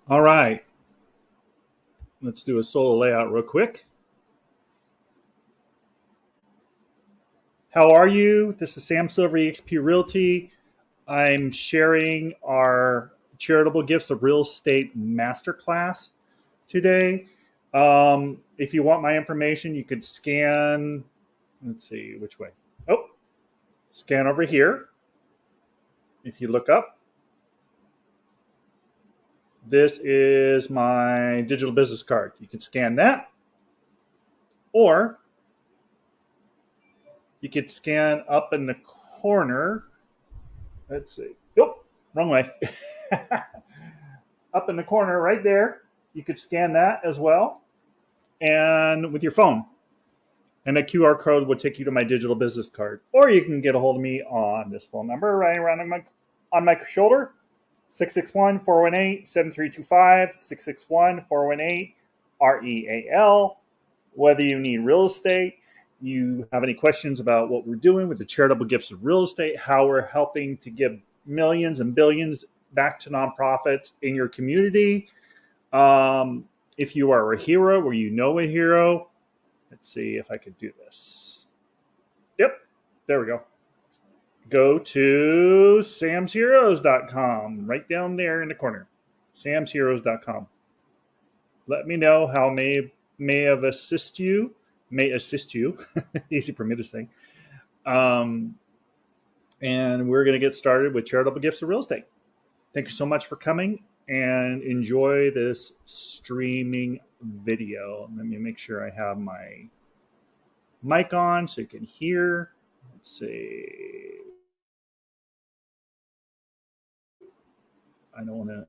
All right, let's do a solo layout real quick. How are you? This is Sam Silver, eXp Realty. I'm sharing our Charitable Gifts of Real Estate Masterclass today. If you want my information, you could scan, let's see, which way? Oh, scan over here. If you look up, this is my digital business card. You can scan that, or you could scan up in the corner. Let's see. Oh, wrong way. Up in the corner right there, you could scan that as well, and with your phone. And a QR code would take you to my digital business card. Or you can get a hold of me on this phone number right around on my shoulder, 661-418-7325, 661-418-REAL. Whether you need real estate, you have any questions about what we're doing with the Charitable Gifts of Real Estate, how we're helping to give millions and billions back to nonprofits in your community. If you are a hero or you know a hero, let's see if I could do this. Yep, there we go. Go to samsheroes.com, right down there in the corner, samsheroes.com. Let me know how may assist you. Easy for me to say. And we're going to get started with Charitable Gifts of Real Estate. Thank you so much for coming and enjoy this streaming video. Let me make sure I have my mic on so you can hear. Let's see. I don't want to.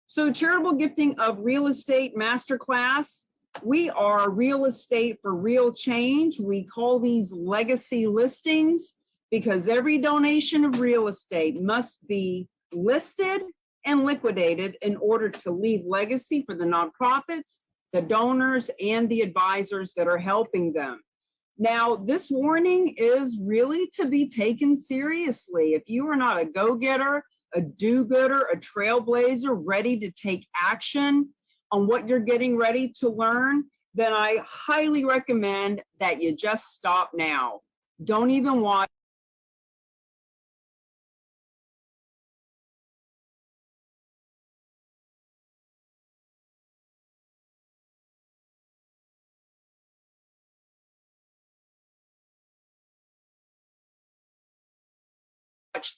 So Charitable Gifting of Real Estate Masterclass, we are real estate for real change. We call these legacy listings because every donation of real estate must be listed and liquidated in order to leave legacy for the nonprofits, the donors, and the advisors that are helping them. Now, this warning is really to be taken seriously. If you are not a go-getter, a do-gooder, a trailblazer, ready to take action on what you're getting ready to learn, then I highly recommend that you just stop now. Don't even watch.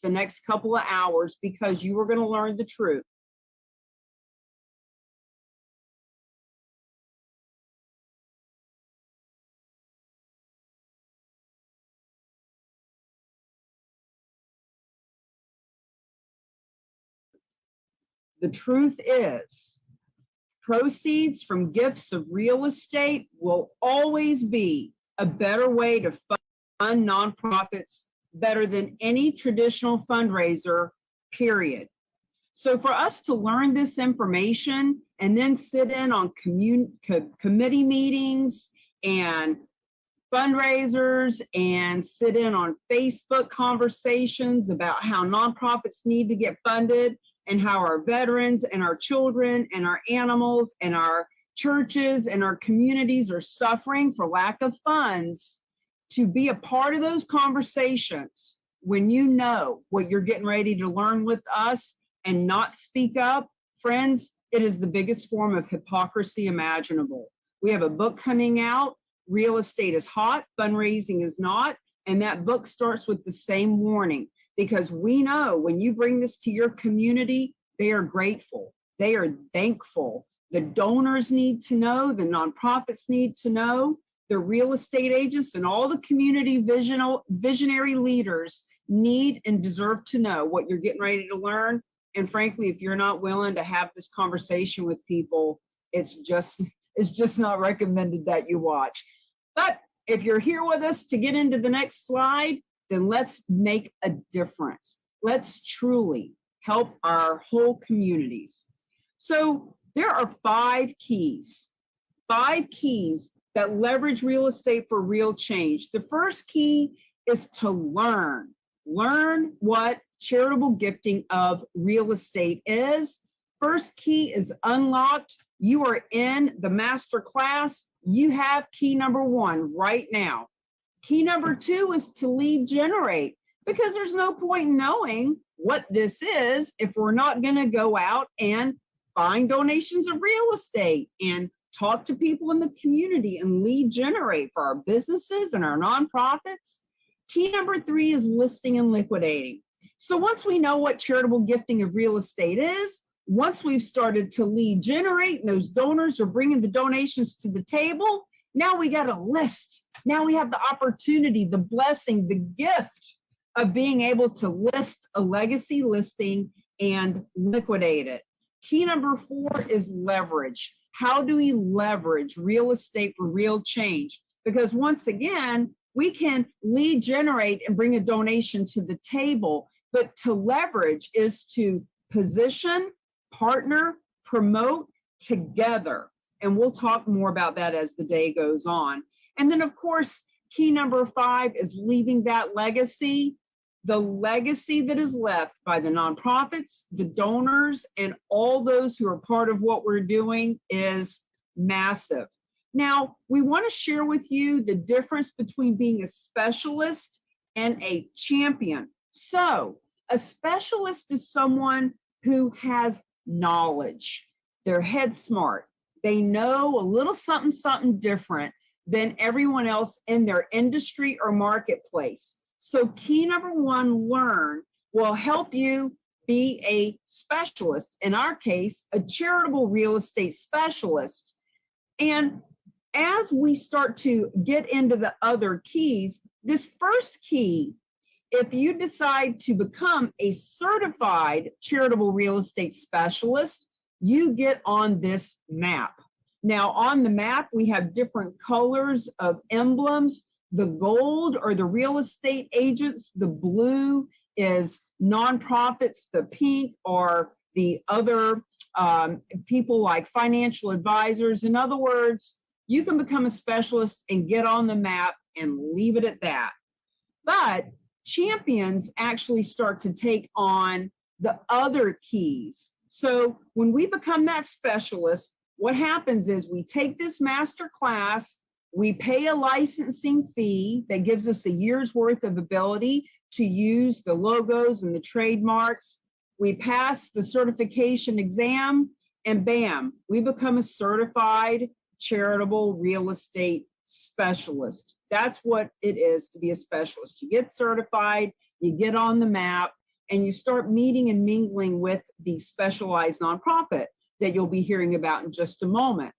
The next couple of hours because you are going to learn the truth. The truth is, proceeds from gifts of real estate will always be a better way to fund nonprofits, better than any traditional fundraiser, period. So for us to learn this information and then sit in on committee meetings and fundraisers and sit in on Facebook conversations about how nonprofits need to get funded and how our veterans and our children and our animals and our churches and our communities are suffering for lack of funds, to be a part of those conversations when you know what you're getting ready to learn with us and not speak up, friends, it is the biggest form of hypocrisy imaginable. We have a book coming out, Real Estate is Hot, Fundraising is Not, and that book starts with the same warning, because we know when you bring this to your community, they are grateful, they are thankful. The donors need to know, the nonprofits need to know, the real estate agents and all the community visionary leaders need and deserve to know what you're getting ready to learn. And frankly, if you're not willing to have this conversation with people, it's just not recommended that you watch. But if you're here with us to get into the next slide, then let's make a difference. Let's truly help our whole communities. So there are 5 keys that leverage real estate for real change. The first key is to learn what charitable gifting of real estate is. First key is unlocked. You are in the master class. You have key number 1 right now. Key number 2 is to lead generate, because there's no point in knowing what this is if we're not going to go out and find donations of real estate and talk to people in the community and lead generate for our businesses and our nonprofits. Key number 3 is listing and liquidating. So once we know what charitable gifting of real estate is, once we've started to lead generate and those donors are bringing the donations to the table, now we got a list. Now we have the opportunity, the blessing, the gift of being able to list a legacy listing and liquidate it. Key number 4 is leverage. How do we leverage real estate for real change? Because once again, we can lead generate and bring a donation to the table, but to leverage is to position, partner, promote together. And we'll talk more about that as the day goes on. And then of course, key number 5 is leaving that legacy. The legacy that is left by the nonprofits, the donors, and all those who are part of what we're doing is massive. Now, we want to share with you the difference between being a specialist and a champion. So, a specialist is someone who has knowledge. They're head smart. They know a little something different than everyone else in their industry or marketplace. So key number 1, learn, will help you be a specialist. In our case, a charitable real estate specialist. And as we start to get into the other keys, this first key, if you decide to become a certified charitable real estate specialist, you get on this map. Now on the map, we have different colors of emblems. The gold are the real estate agents, the blue is nonprofits, the pink are the other people like financial advisors. In other words, you can become a specialist and get on the map and leave it at that. But champions actually start to take on the other keys. So when we become that specialist, what happens is we take this master class, we pay a licensing fee that gives us a year's worth of ability to use the logos and the trademarks. We pass the certification exam, and bam, we become a certified charitable real estate specialist. That's what it is to be a specialist. You get certified, you get on the map, and you start meeting and mingling with the specialized nonprofit that you'll be hearing about in just a moment.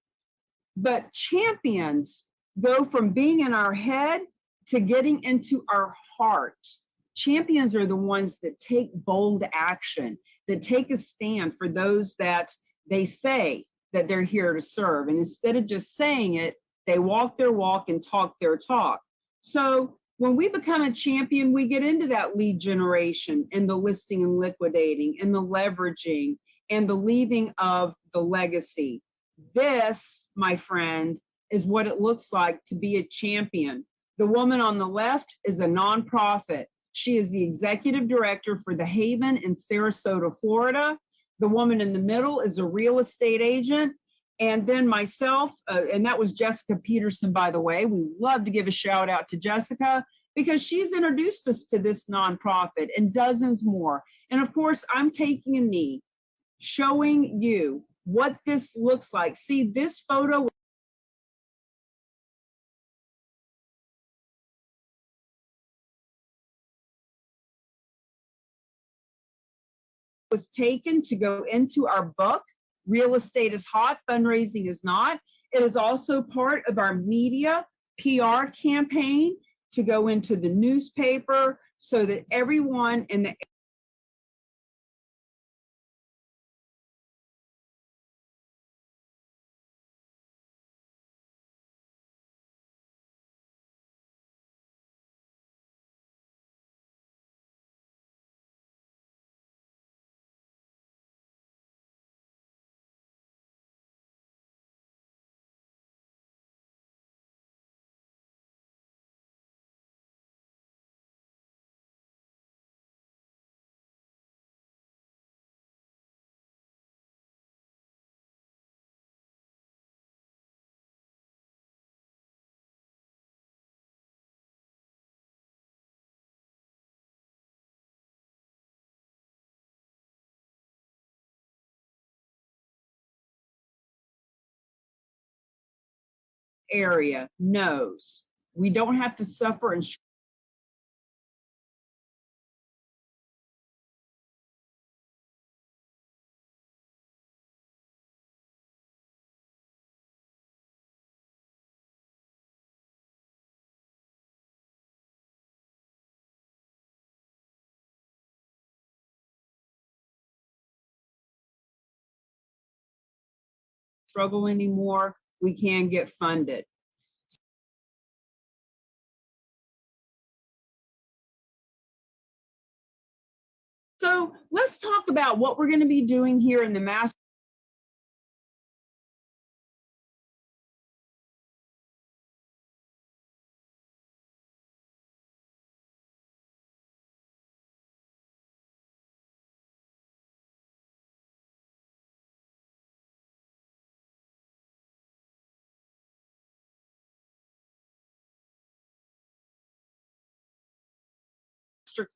But champions go from being in our head to getting into our heart. Champions are the ones that take bold action, that take a stand for those that they say that they're here to serve. And instead of just saying it, they walk their walk and talk their talk. So when we become a champion, we get into that lead generation and the listing and liquidating and the leveraging and the leaving of the legacy. This, my friend, is what it looks like to be a champion. The woman on the left is a nonprofit. She is the executive director for The Haven in Sarasota, Florida. The woman in the middle is a real estate agent. And then myself, and that was Jessica Peterson, by the way. We love to give a shout out to Jessica because she's introduced us to this nonprofit and dozens more. And of course, I'm taking a knee, showing you what this looks like. See, this photo was taken to go into our book, Real Estate is Hot, Fundraising is Not. It is also part of our media PR campaign to go into the newspaper so that everyone in the area knows we don't have to suffer and struggle anymore, we can get funded. So let's talk about what we're going to be doing here in the master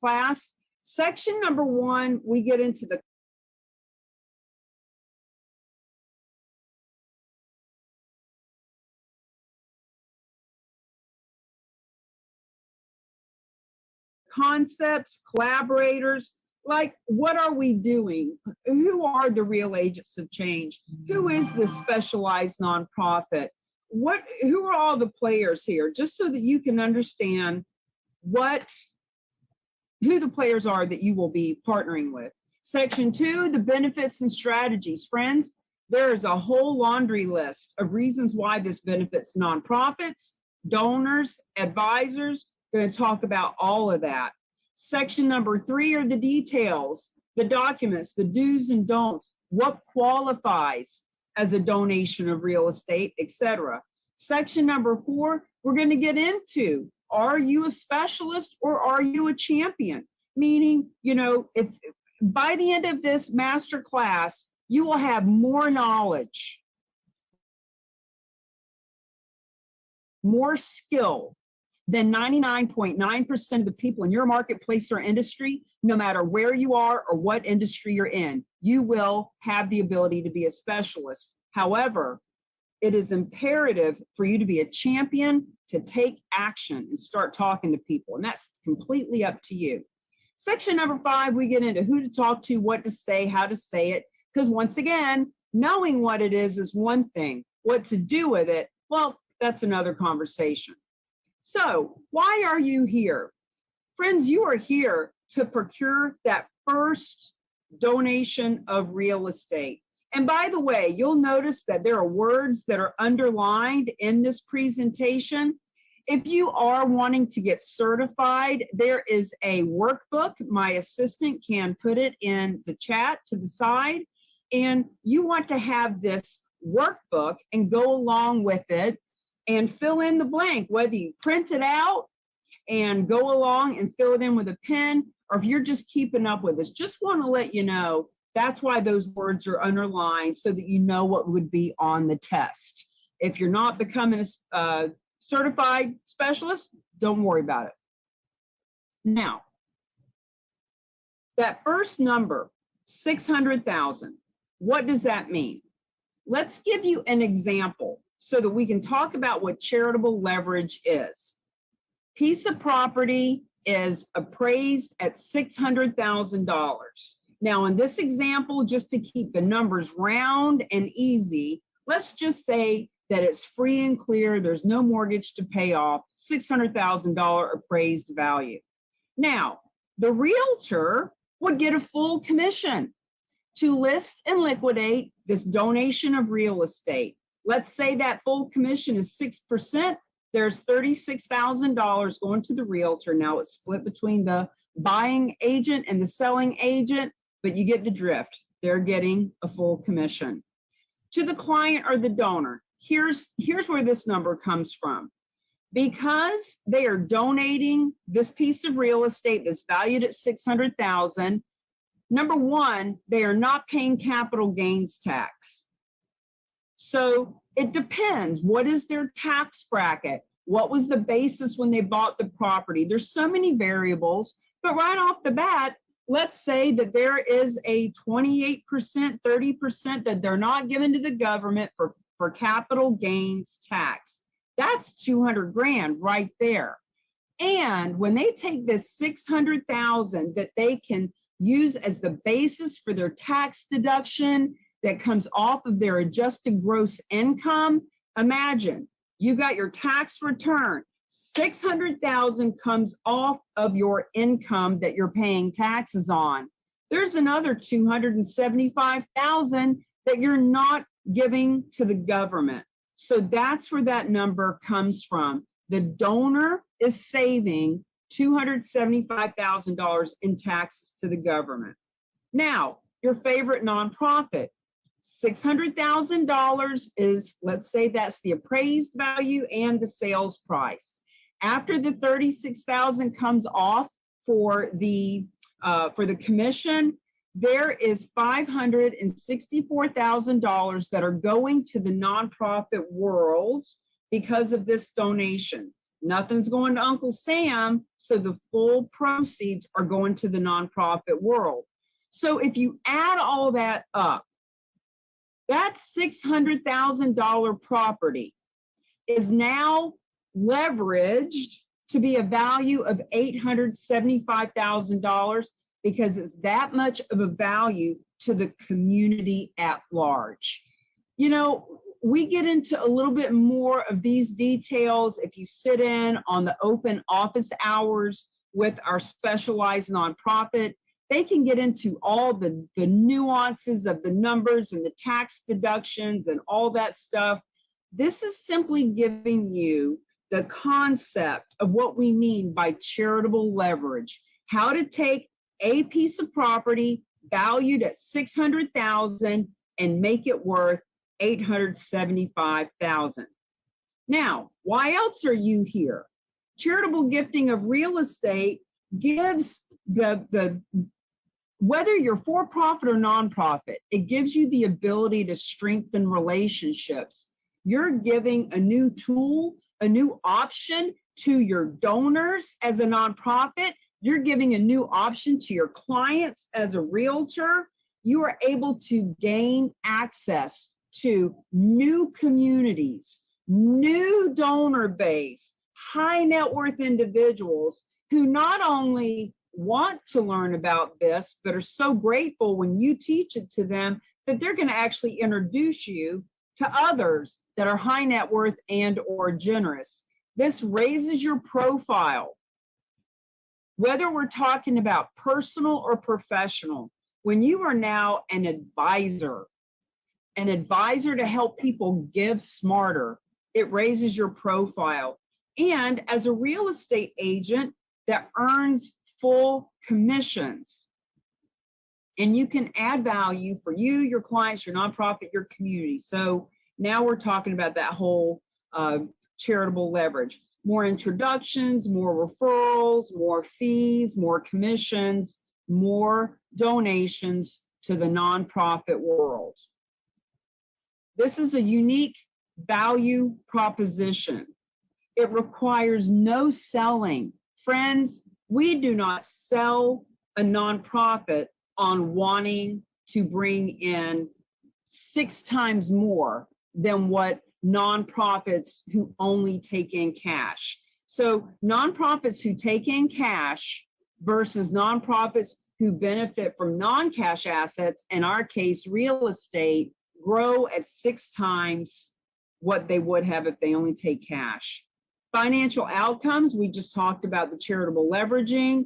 class. Section number 1, we get into the concepts, collaborators, like what are we doing? Who are the real agents of change? Who is this specialized nonprofit? Who are all the players here? Just so that you can understand who the players are that you will be partnering with. Section 2, the benefits and strategies. Friends, there is a whole laundry list of reasons why this benefits nonprofits, donors, advisors. We're going to talk about all of that. Section number 3 are the details, the documents, the do's and don'ts, what qualifies as a donation of real estate, etc. Section number 4, we're going to get into, are you a specialist or are you a champion? Meaning, if by the end of this master class, you will have more knowledge, more skill than 99.9% of the people in your marketplace or industry, no matter where you are or what industry you're in. You will have the ability to be a specialist. However, it is imperative for you to be a champion, to take action and start talking to people. And that's completely up to you. Section number 5, we get into who to talk to, what to say, how to say it. Because once again, knowing what it is one thing. What to do with it, well, that's another conversation. So why are you here? Friends, you are here to procure that first donation of real estate. And by the way, you'll notice that there are words that are underlined in this presentation. If you are wanting to get certified, there is a workbook. My assistant can put it in the chat to the side. And you want to have this workbook and go along with it and fill in the blank, whether you print it out and go along and fill it in with a pen, or if you're just keeping up with this. Just want to let you know that's why those words are underlined, so that you know what would be on the test. If you're not becoming a certified specialist, don't worry about it. Now, that first number, 600,000, what does that mean? Let's give you an example so that we can talk about what charitable leverage is. Piece of property is appraised at $600,000. Now, in this example, just to keep the numbers round and easy, let's just say that it's free and clear, there's no mortgage to pay off, $600,000 appraised value. Now, the realtor would get a full commission to list and liquidate this donation of real estate. Let's say that full commission is 6%. There's $36,000 going to the realtor. Now it's split between the buying agent and the selling agent, but you get the drift. They're getting a full commission. To the client or the donor, here's where this number comes from. Because they are donating this piece of real estate that's valued at $600,000, number one, they are not paying capital gains tax. So it depends. What is their tax bracket? What was the basis when they bought the property? There's so many variables, but right off the bat, let's say that there is a 28%, 30% that they're not giving to the government for capital gains tax. That's 200 grand right there. And when they take this 600,000 that they can use as the basis for their tax deduction that comes off of their adjusted gross income, imagine you got your tax return, 600,000 comes off of your income that you're paying taxes on. There's another 275,000 that you're not giving to the government. So that's where that number comes from. The donor is saving $275,000 in taxes to the government. Now, your favorite nonprofit, $600,000 is, let's say that's the appraised value and the sales price. After the $36,000 comes off for the commission, there is $564,000 that are going to the nonprofit world because of this donation. Nothing's going to Uncle Sam, so the full proceeds are going to the nonprofit world. So if you add all that up, that $600,000 property is now leveraged to be a value of $875,000 because it's that much of a value to the community at large. You know, we get into a little bit more of these details if you sit in on the open office hours with our specialized nonprofit. They can get into all the nuances of the numbers and the tax deductions and all that stuff. This is simply giving you the concept of what we mean by charitable leverage, how to take a piece of property valued at $600,000 and make it worth $875,000. Now, why else are you here? Charitable gifting of real estate gives whether you're for-profit or nonprofit, it gives you the ability to strengthen relationships. You're giving a new tool, a new option to your donors as a nonprofit. You're giving a new option to your clients as a realtor. You are able to gain access to new communities, new donor base, high net worth individuals who not only want to learn about this, but are so grateful when you teach it to them that they're going to actually introduce you to others that are high net worth and or generous. This raises your profile. Whether we're talking about personal or professional, when you are now an advisor to help people give smarter, it raises your profile. And as a real estate agent that earns full commissions, and you can add value for you, your clients, your nonprofit, your community. So now we're talking about that whole charitable leverage. More introductions, more referrals, more fees, more commissions, more donations to the nonprofit world. This is a unique value proposition. It requires no selling. Friends, we do not sell a nonprofit on wanting to bring in 6 times more than what nonprofits who only take in cash. So nonprofits who take in cash versus nonprofits who benefit from non-cash assets, in our case, real estate, grow at 6 times what they would have if they only take cash. Financial outcomes, we just talked about the charitable leveraging.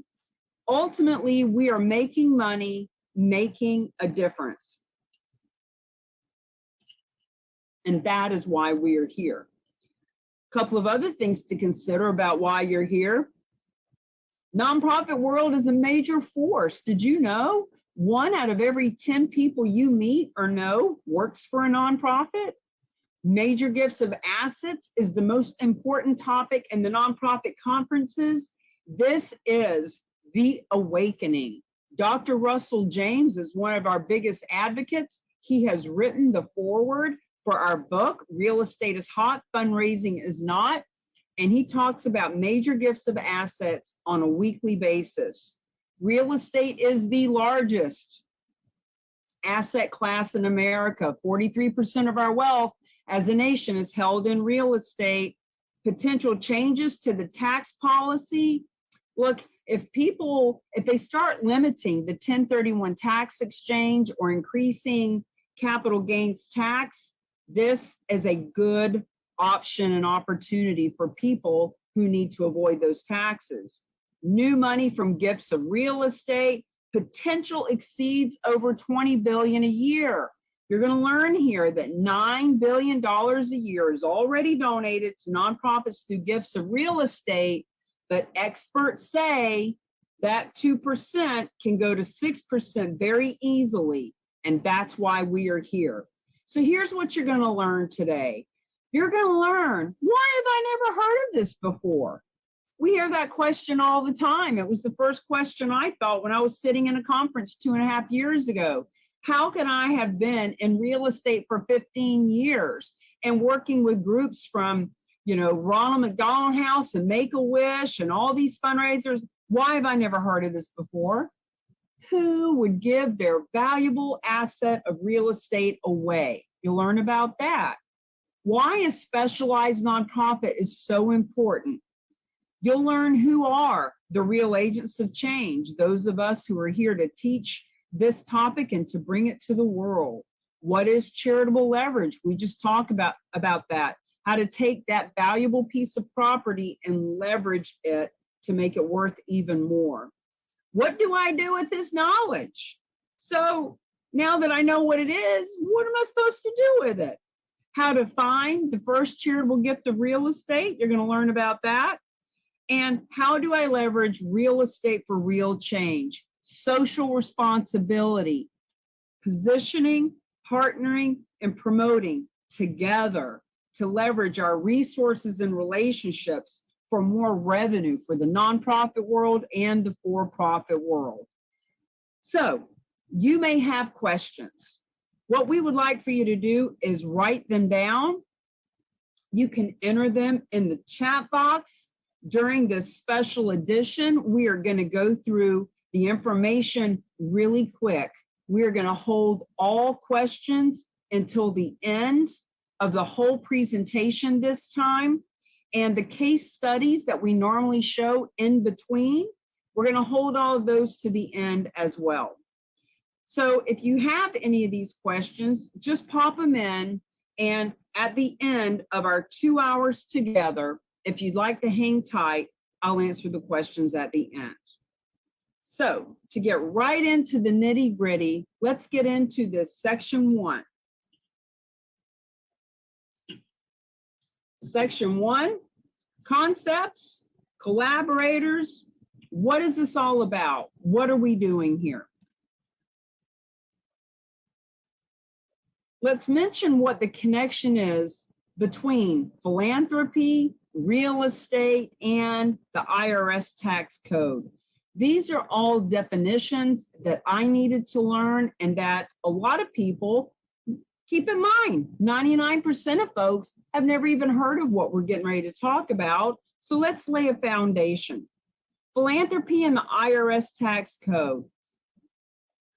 Ultimately, we are making money, making a difference. And that is why we are here. A couple of other things to consider about why you're here. Nonprofit world is a major force. Did you know 1 out of every 10 people you meet or know works for a nonprofit? Major gifts of assets is the most important topic in the nonprofit conferences. This is the awakening. Dr. Russell James is one of our biggest advocates. He has written the foreword for our book, Real Estate is Hot, Fundraising is Not. And he talks about major gifts of assets on a weekly basis. Real estate is the largest asset class in America. 43% of our wealth as a nation is held in real estate. potential changes to the tax policy. Look, if they start limiting the 1031 tax exchange or increasing capital gains tax, this is a good option and opportunity for people who need to avoid those taxes. New money from gifts of real estate, potential exceeds over $20 billion a year. You're going to learn here that $9 billion a year is already donated to nonprofits through gifts of real estate, but experts say that 2% can go to 6% very easily, and that's why we are here. So here's what you're going to learn today. You're going to learn, why have I never heard of this before? We hear that question all the time. It was the first question I thought when I was sitting in a conference 2.5 years ago. How can I have been in real estate for 15 years and working with groups from, Ronald McDonald House and Make-A-Wish and all these fundraisers? Why have I never heard of this before? Who would give their valuable asset of real estate away? You'll learn about that. Why a specialized nonprofit is so important. You'll learn who are the real agents of change, those of us who are here to teach this topic and to bring it to the world. What is charitable leverage? We just talked about that, how to take that valuable piece of property and leverage it to make it worth even more. What do I do with this knowledge? So now that I know what it is, what am I supposed to do with it? How to find the first charitable gift of real estate, you're going to learn about that. And how do I leverage real estate for real change? Social responsibility, positioning, partnering, and promoting together to leverage our resources and relationships for more revenue for the nonprofit world and the for-profit world. So you may have questions. What we would like for you to do is write them down. You can enter them in the chat box. During this special edition, we are going to go through the information really quick. We are going to hold all questions until the end of the whole presentation this time. And the case studies that we normally show in between, we're going to hold all of those to the end as well. So if you have any of these questions, just pop them in. And at the end of our 2 hours together, if you'd like to hang tight, I'll answer the questions at the end. So to get right into the nitty-gritty, let's get into this section 1. Section 1, concepts, collaborators. What is this all about? What are we doing here? Let's mention what the connection is between philanthropy, real estate, and the IRS tax code. These are all definitions that I needed to learn and that a lot of people, keep in mind, 99% of folks have never even heard of what we're getting ready to talk about. So let's lay a foundation. Philanthropy and the IRS tax code.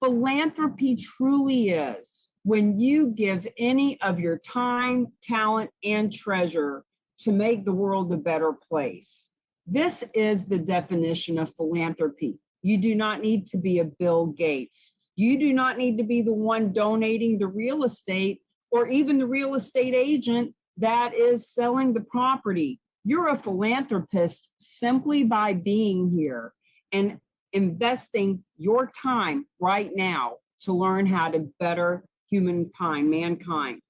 Philanthropy truly is when you give any of your time, talent, and treasure to make the world a better place. This is the definition of philanthropy. You do not need to be a Bill Gates. You do not need to be the one donating the real estate or even the real estate agent that is selling the property. You're a philanthropist simply by being here and investing your time right now to learn how to better mankind.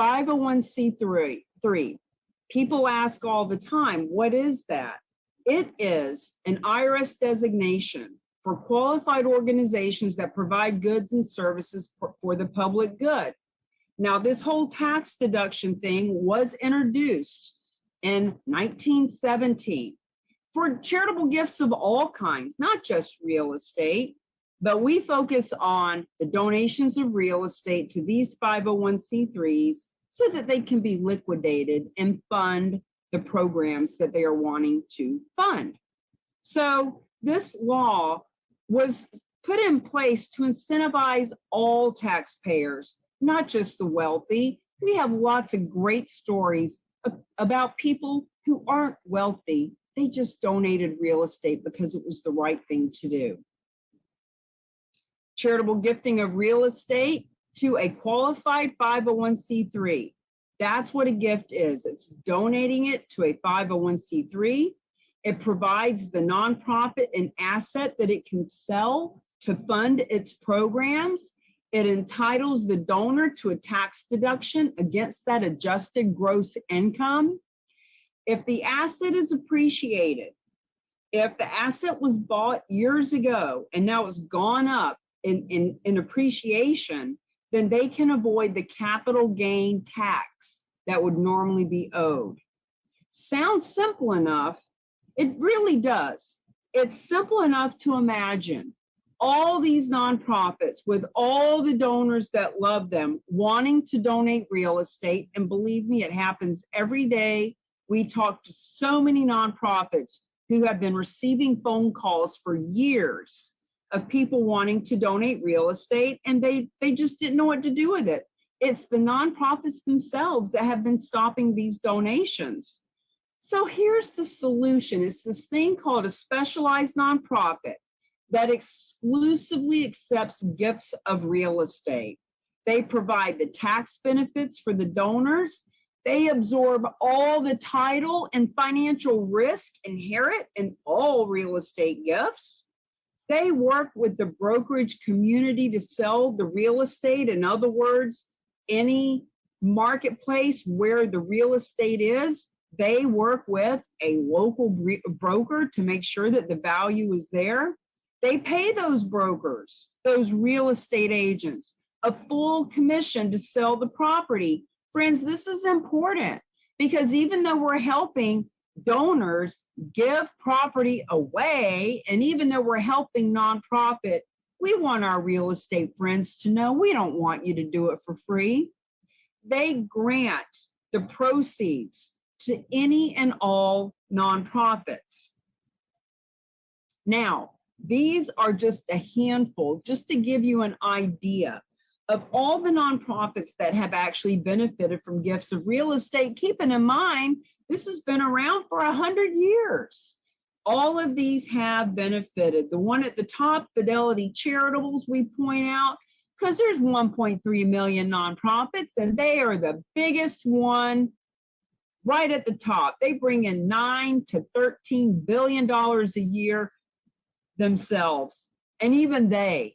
501c3. People ask all the time, what is that? It is an IRS designation for qualified organizations that provide goods and services for the public good. Now, this whole tax deduction thing was introduced in 1917 for charitable gifts of all kinds, not just real estate, but we focus on the donations of real estate to these 501c3s so that they can be liquidated and fund the programs that they are wanting to fund. So this law was put in place to incentivize all taxpayers, not just the wealthy. We have lots of great stories about people who aren't wealthy. They just donated real estate because it was the right thing to do. Charitable gifting of real estate to a qualified 501c3. That's what a gift is. It's donating it to a 501c3. It provides the nonprofit an asset that it can sell to fund its programs. It entitles the donor to a tax deduction against that adjusted gross income. If the asset is appreciated, if the asset was bought years ago and now it's gone up in appreciation, then they can avoid the capital gain tax that would normally be owed. Sounds simple enough. It really does. It's simple enough to imagine all these nonprofits with all the donors that love them wanting to donate real estate. And believe me, it happens every day. We talk to so many nonprofits who have been receiving phone calls for years of people wanting to donate real estate, and they just didn't know what to do with it. It's the nonprofits themselves that have been stopping these donations. So here's the solution. It's this thing called a specialized nonprofit that exclusively accepts gifts of real estate. They provide the tax benefits for the donors. They absorb all the title and financial risk inherent in all real estate gifts. They work with the brokerage community to sell the real estate. In other words, any marketplace where the real estate is, they work with a local broker to make sure that the value is there. They pay those brokers, those real estate agents, a full commission to sell the property. Friends, this is important because even though we're helping donors give property away, and even though we're helping nonprofit, we want our real estate friends to know we don't want you to do it for free. They grant the proceeds to any and all nonprofits. Now, these are just a handful, just to give you an idea of all the nonprofits that have actually benefited from gifts of real estate. Keeping in mind, this has been around for 100 years. All of these have benefited. The one at the top, Fidelity Charitables, we point out, because there's 1.3 million nonprofits, and they are the biggest one right at the top. They bring in $9 to $13 billion a year themselves, and even they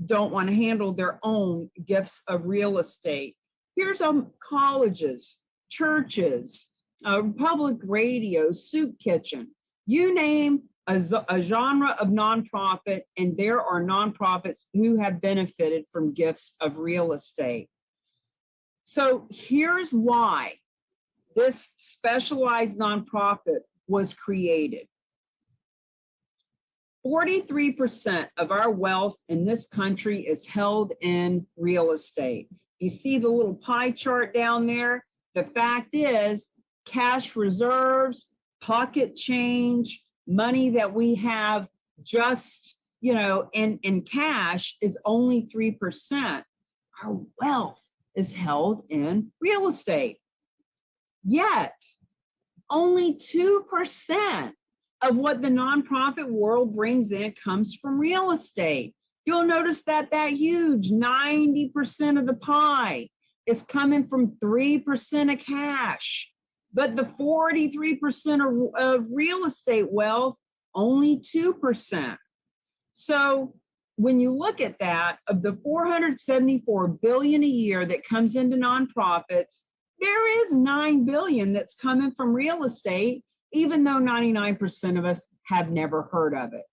don't want to handle their own gifts of real estate. Here's colleges, churches, public radio, soup kitchen, you name a genre of nonprofit, and there are nonprofits who have benefited from gifts of real estate. So here's why this specialized nonprofit was created. 43% of our wealth in this country is held in real estate. You see the little pie chart down there? The fact is, cash reserves, pocket change, money that we have just, in cash is only 3%. Our wealth is held in real estate. Yet, only 2% of what the nonprofit world brings in comes from real estate. You'll notice that huge 90% of the pie is coming from 3% of cash. But the 43% of real estate wealth, only 2%. So when you look at that, of the $474 billion a year that comes into nonprofits, there is $9 billion that's coming from real estate, even though 99% of us have never heard of it.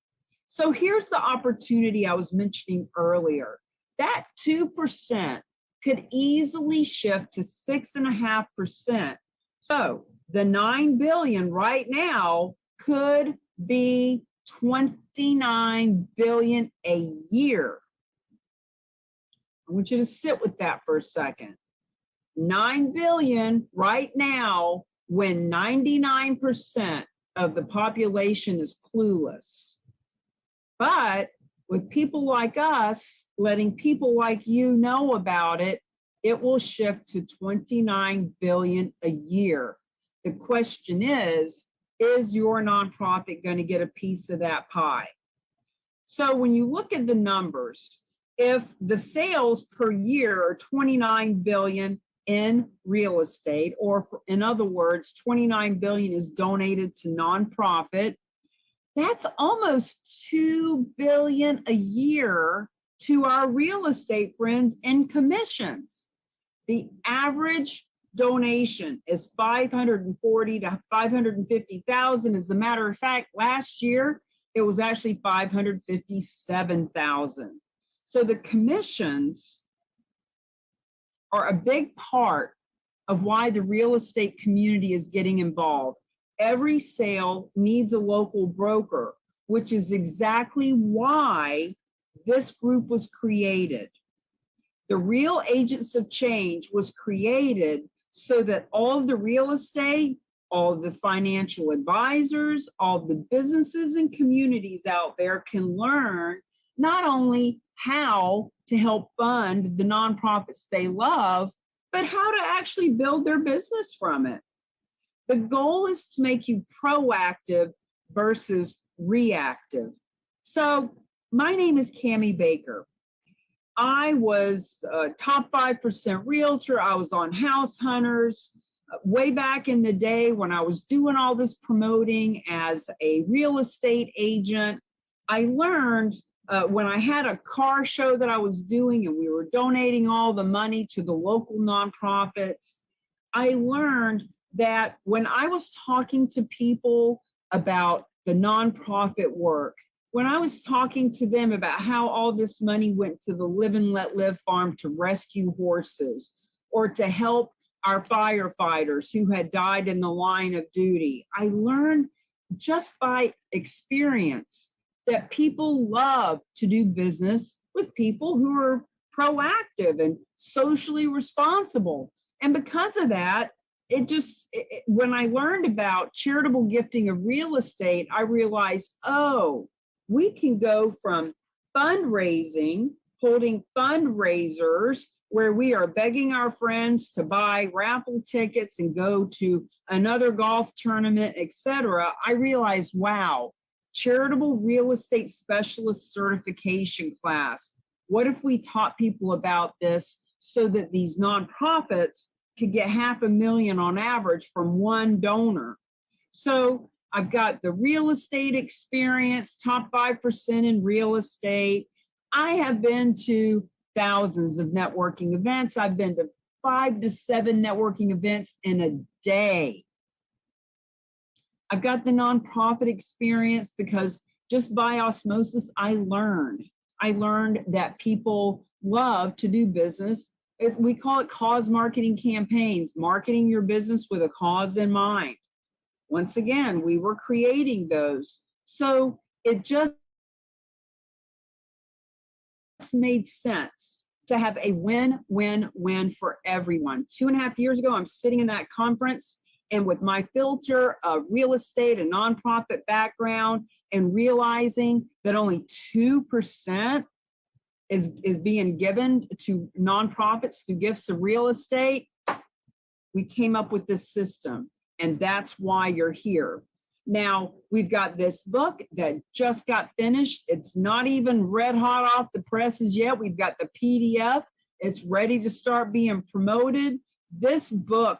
So here's the opportunity I was mentioning earlier. That 2% could easily shift to 6.5%. So the $9 billion right now could be $29 billion a year. I want you to sit with that for a second. $9 billion right now, when 99% of the population is clueless. But with people like us, letting people like you know about it, it will shift to $29 billion a year. The question is your nonprofit going to get a piece of that pie? So when you look at the numbers, if the sales per year are 29 billion in real estate, or in other words, 29 billion is donated to nonprofit, that's almost 2 billion a year to our real estate friends in commissions. The average donation is 540 to 550,000. As a matter of fact, last year it was actually 557,000. So the commissions are a big part of why the real estate community is getting involved. Every sale needs a local broker, which is exactly why this group was created. The Real Agents of Change was created so that all of the real estate, all of the financial advisors, all of the businesses and communities out there can learn not only how to help fund the nonprofits they love, but how to actually build their business from it. The goal is to make you proactive versus reactive. So my name is Cammie Baker. I was a top 5% realtor. I was on House Hunters way back in the day when I was doing all this promoting as a real estate agent. I learned when I had a car show that I was doing and we were donating all the money to the local nonprofits, I learned that when I was talking to people about the nonprofit work, when I was talking to them about how all this money went to the Live and Let Live farm to rescue horses, or to help our firefighters who had died in the line of duty, I learned just by experience that people love to do business with people who are proactive and socially responsible. And because of that, when I learned about charitable gifting of real estate, I realized, oh, we can go from fundraising, holding fundraisers where we are begging our friends to buy raffle tickets and go to another golf tournament, etc. I realized, wow, charitable real estate specialist certification class. What if we taught people about this so that these nonprofits could get $500,000 on average from one donor? So I've got the real estate experience, top 5% in real estate. I have been to thousands of networking events. I've been to 5 to 7 networking events in a day. I've got the nonprofit experience because just by osmosis, I learned that people love to do business. We call it cause marketing campaigns, marketing your business with a cause in mind. Once again, we were creating those. So it just made sense to have a win-win-win for everyone. 2.5 years ago, I'm sitting in that conference, and with my filter of real estate and nonprofit background, and realizing that only 2% is being given to nonprofits through gifts of real estate, we came up with this system. And that's why you're here. Now, we've got this book that just got finished. It's not even red hot off the presses yet. We've got the PDF. It's ready to start being promoted. This book,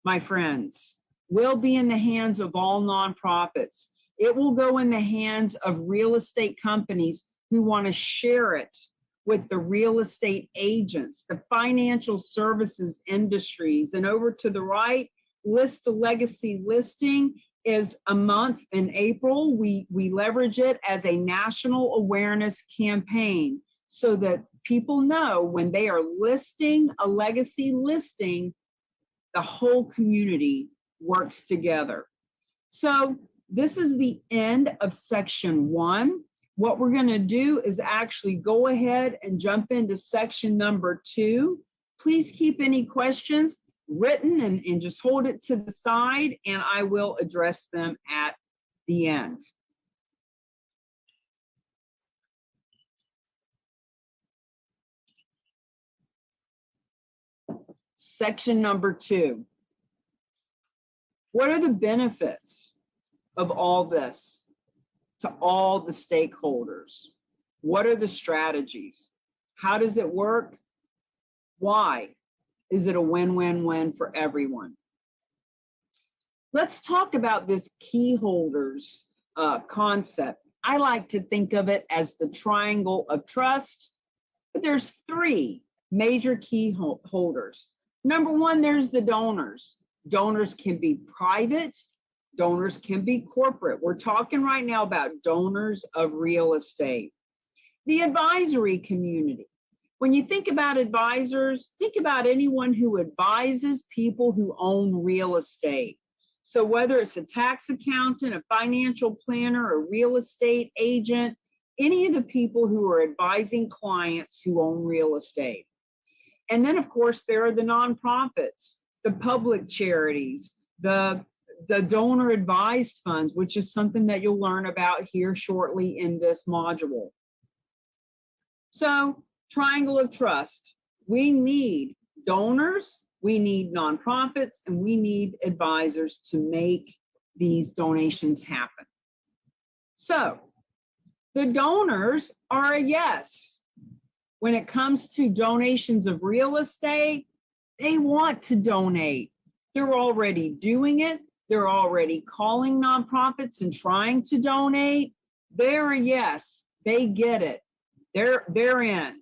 my friends, will be in the hands of all nonprofits. It will go in the hands of real estate companies who want to share it with the real estate agents, the financial services industries. And over to the right, List a Legacy listing is a month in April. We leverage it as a national awareness campaign so that people know when they are listing a legacy listing, the whole community works together. So this is the end of section 1. What we're going to do is actually go ahead and jump into section number 2. Please keep any questions written and just hold it to the side, and I will address them at the end. Section number 2. What are the benefits of all this to all the stakeholders? What are the strategies? How does it work? Why is it a win-win-win for everyone? Let's talk about this key holders concept. I like to think of it as the triangle of trust, but there's three major key holders. Number one, there's the donors. Donors can be private, donors can be corporate. We're talking right now about donors of real estate. The advisory community. When you think about advisors, think about anyone who advises people who own real estate. So whether it's a tax accountant, a financial planner, a real estate agent, any of the people who are advising clients who own real estate. And then, of course, there are the nonprofits, the public charities, the donor advised funds, which is something that you'll learn about here shortly in this module. So, triangle of trust. We need donors, we need nonprofits, and we need advisors to make these donations happen. So, the donors are a yes. When it comes to donations of real estate, they want to donate. They're already doing it. They're already calling nonprofits and trying to donate. They're a yes. They get it. They're in.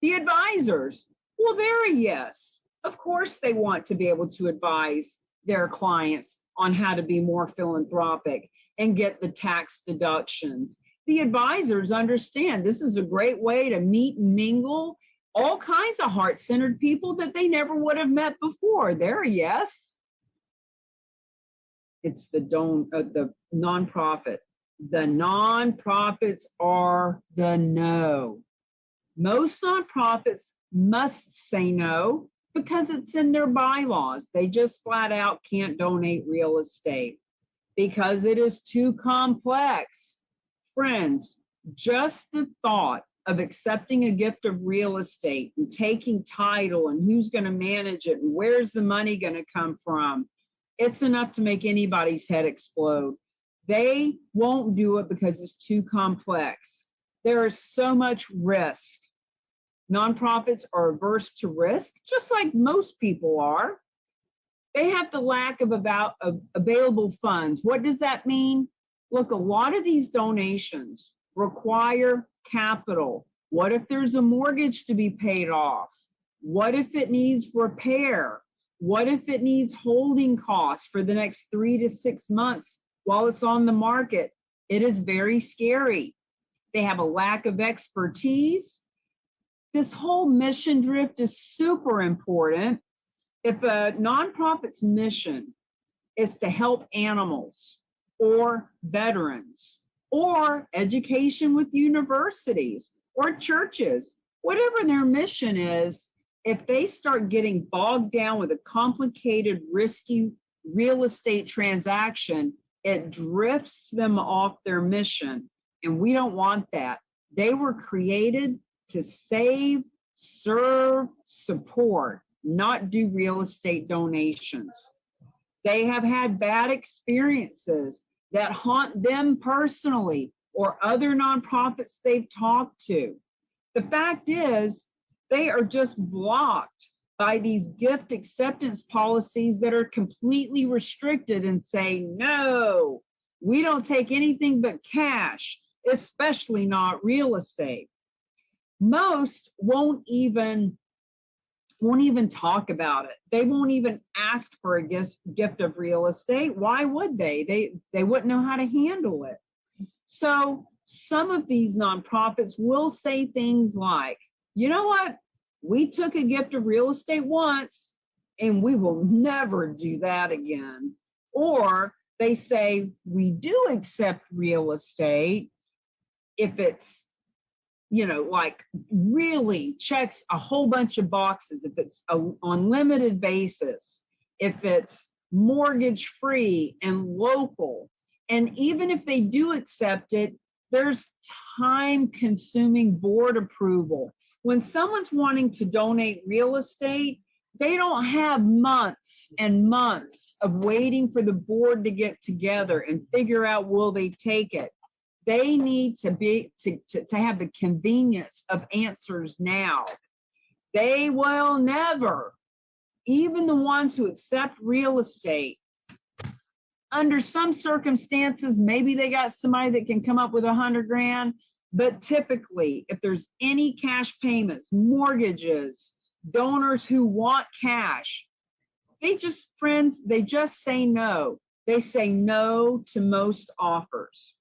The advisors, well, they're a yes. Of course, they want to be able to advise their clients on how to be more philanthropic and get the tax deductions. The advisors understand this is a great way to meet and mingle all kinds of heart-centered people that they never would have met before. They're a yes. It's the nonprofit. The nonprofits are the no. Most nonprofits must say no because it's in their bylaws. They just flat out can't donate real estate because it is too complex. Friends, just the thought of accepting a gift of real estate and taking title and who's going to manage it and where's the money going to come from, it's enough to make anybody's head explode. They won't do it because it's too complex. There is so much risk. Nonprofits are averse to risk, just like most people are. They have the lack of available funds. What does that mean? Look, a lot of these donations require capital. What if there's a mortgage to be paid off? What if it needs repair? What if it needs holding costs for the next 3 to 6 months while it's on the market? It is very scary. They have a lack of expertise. This whole mission drift is super important. If a nonprofit's mission is to help animals or veterans or education with universities or churches, whatever their mission is, if they start getting bogged down with a complicated, risky real estate transaction, it drifts them off their mission. And we don't want that. They were created to save, serve, support, not do real estate donations. They have had bad experiences that haunt them personally or other nonprofits they've talked to. The fact is, they are just blocked by these gift acceptance policies that are completely restricted and say, no, we don't take anything but cash, especially not real estate. Most won't even talk about it. They won't even ask for a gift of real estate. Why would they? They wouldn't know how to handle it. So some of these nonprofits will say things like, you know what? We took a gift of real estate once and we will never do that again. Or they say, we do accept real estate if it's, like really checks a whole bunch of boxes, if it's on limited basis, if it's mortgage free and local. And even if they do accept it, there's time consuming board approval. When someone's wanting to donate real estate, They don't have months and months of waiting for the board to get together and figure out will they take it. They need to have the convenience of answers now. They will never, even the ones who accept real estate, under some circumstances, maybe they got somebody that can come up with $100 grand, but typically, if there's any cash payments, mortgages, donors who want cash, they just say no. They say no to most offers.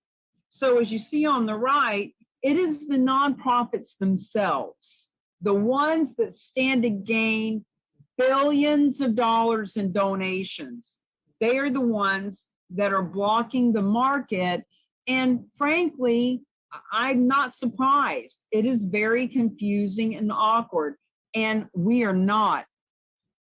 So as you see on the right, it is the nonprofits themselves, the ones that stand to gain billions of dollars in donations. They are the ones that are blocking the market. And frankly, I'm not surprised. It is very confusing and awkward. And we are not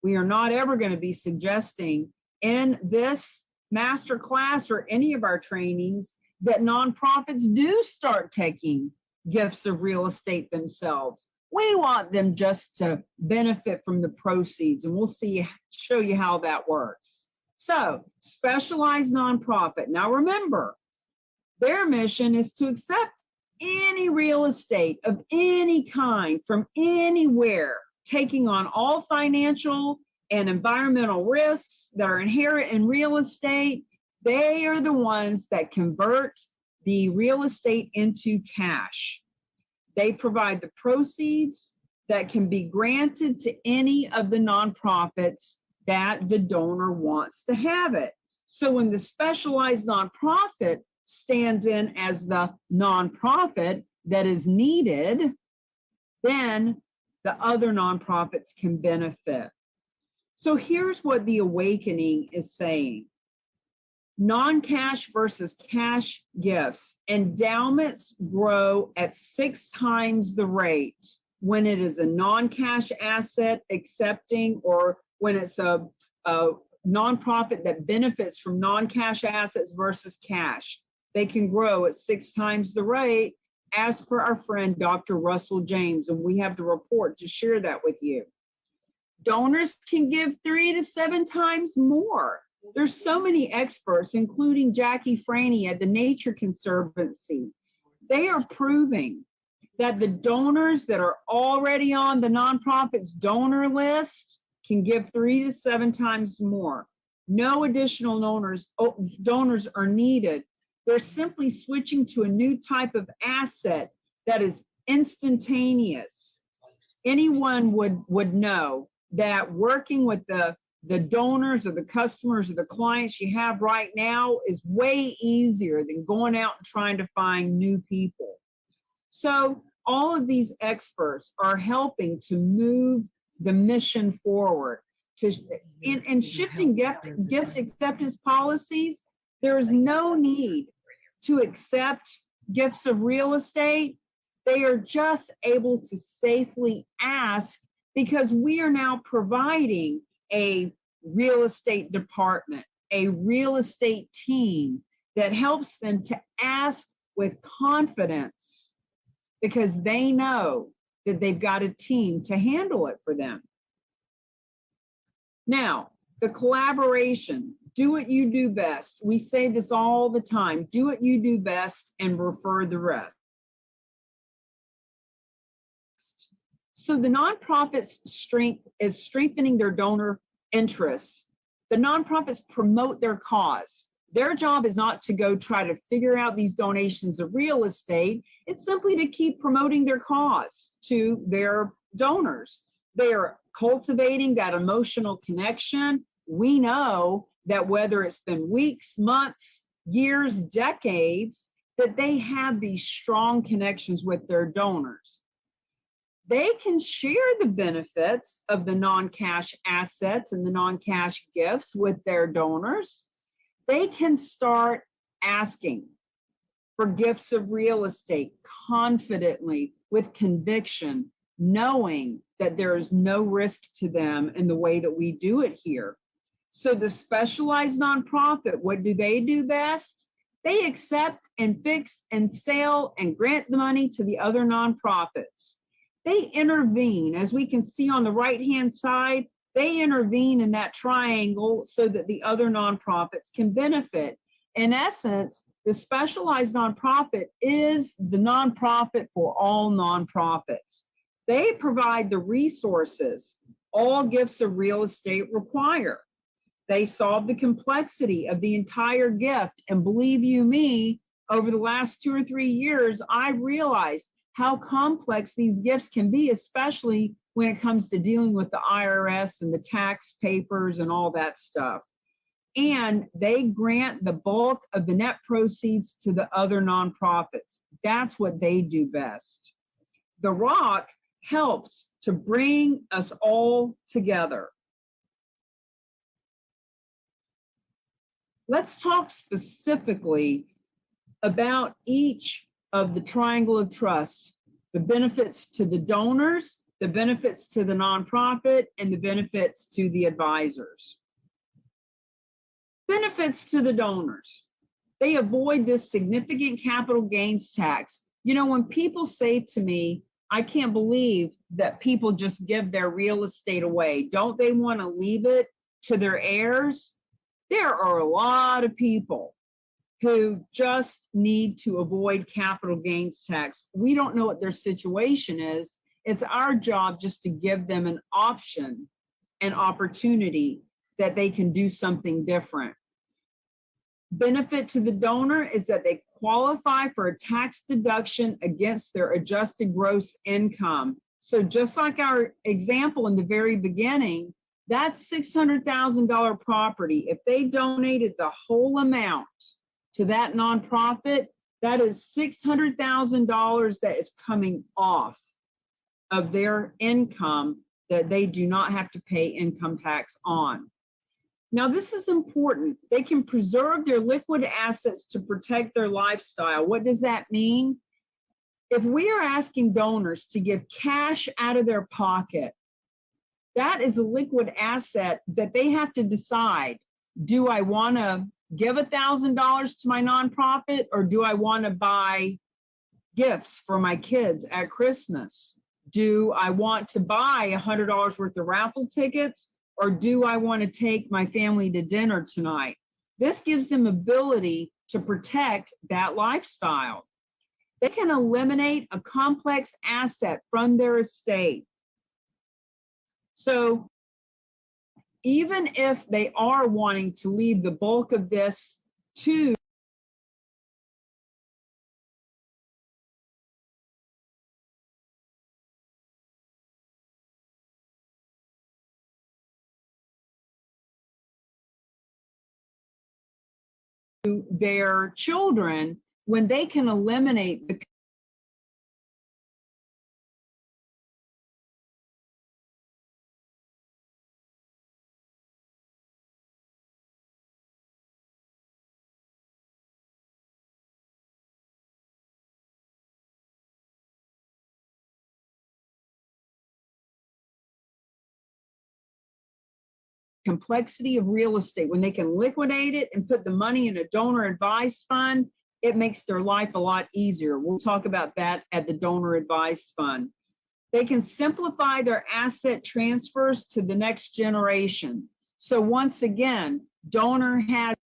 ever going to be suggesting in this master class or any of our trainings that nonprofits do start taking gifts of real estate themselves. We want them just to benefit from the proceeds, and we'll show you how that works. So, specialized nonprofit. Now remember, their mission is to accept any real estate of any kind from anywhere, taking on all financial and environmental risks that are inherent in real estate. They are the ones that convert the real estate into cash. They provide the proceeds that can be granted to any of the nonprofits that the donor wants to have it. So when the specialized nonprofit stands in as the nonprofit that is needed, then the other nonprofits can benefit. So here's what the awakening is saying. Non-cash versus cash gifts. Endowments grow at 6 times the rate when it is a non-cash asset accepting, or when it's a nonprofit that benefits from non-cash assets versus cash. They can grow at 6 times the rate, as per our friend Dr. Russell James, and we have the report to share that with you. Donors can give 3 to 7 times more. There's so many experts, including Jackie Franny at the Nature Conservancy. They are proving that the donors that are already on the nonprofit's donor list can give 3 to 7 times more. No additional donors are needed. They're simply switching to a new type of asset that is instantaneous. Anyone would know that working with the donors or the customers or the clients you have right now is way easier than going out and trying to find new people. So all of these experts are helping to move the mission forward. In shifting gift acceptance policies, there is no need to accept gifts of real estate. They are just able to safely ask, because we are now providing a real estate department, a real estate team that helps them to ask with confidence, because they know that they've got a team to handle it for them. Now, the collaboration, do what you do best. We say this all the time, do what you do best and refer the rest. So the nonprofit's strength is strengthening their donor interest. The nonprofits promote their cause. Their job is not to go try to figure out these donations of real estate. It's simply to keep promoting their cause to their donors. They are cultivating that emotional connection. We know that whether it's been weeks, months, years, decades, that they have these strong connections with their donors. They can share the benefits of the non-cash assets and the non-cash gifts with their donors. They can start asking for gifts of real estate confidently, with conviction, knowing that there is no risk to them in the way that we do it here. So the specialized nonprofit, what do they do best? They accept and fix and sell and grant the money to the other nonprofits. They intervene, as we can see on the right-hand side, They intervene in that triangle so that the other nonprofits can benefit. In essence, the specialized nonprofit is the nonprofit for all nonprofits. They provide the resources all gifts of real estate require. They solve the complexity of the entire gift. And believe you me, over the last 2 or 3 years, I've realized how complex these gifts can be, especially when it comes to dealing with the IRS and the tax papers and all that stuff. And they grant the bulk of the net proceeds to the other nonprofits. That's what they do best. The RAOC helps to bring us all together. Let's talk specifically about each of the triangle of trust, the benefits to the donors, the benefits to the nonprofit, and the benefits to the advisors. Benefits to the donors. They avoid this significant capital gains tax. You know, when people say to me, I can't believe that people just give their real estate away. Don't they want to leave it to their heirs? There are a lot of people who just need to avoid capital gains tax. We don't know what their situation is. It's our job just to give them an option, an opportunity that they can do something different. Benefit to the donor is that they qualify for a tax deduction against their adjusted gross income. So just like our example in the very beginning, that $600,000 property, if they donated the whole amount to that nonprofit, that is $600,000 that is coming off of their income that they do not have to pay income tax on. Now, this is important. They can preserve their liquid assets to protect their lifestyle. What does that mean? If we are asking donors to give cash out of their pocket, that is a liquid asset that they have to decide, do I want to give $1,000 to my nonprofit, or do I want to buy gifts for my kids at Christmas? Do I want to buy $100 worth of raffle tickets, or do I want to take my family to dinner tonight? This gives them ability to protect that lifestyle. They can eliminate a complex asset from their estate. So even if they are wanting to leave the bulk of this to their children, when they can eliminate the complexity of real estate, when they can liquidate it and put the money in a donor advised fund, it makes their life a lot easier. We'll talk about that at the donor advised fund. They can simplify their asset transfers to the next generation. So once again, donor has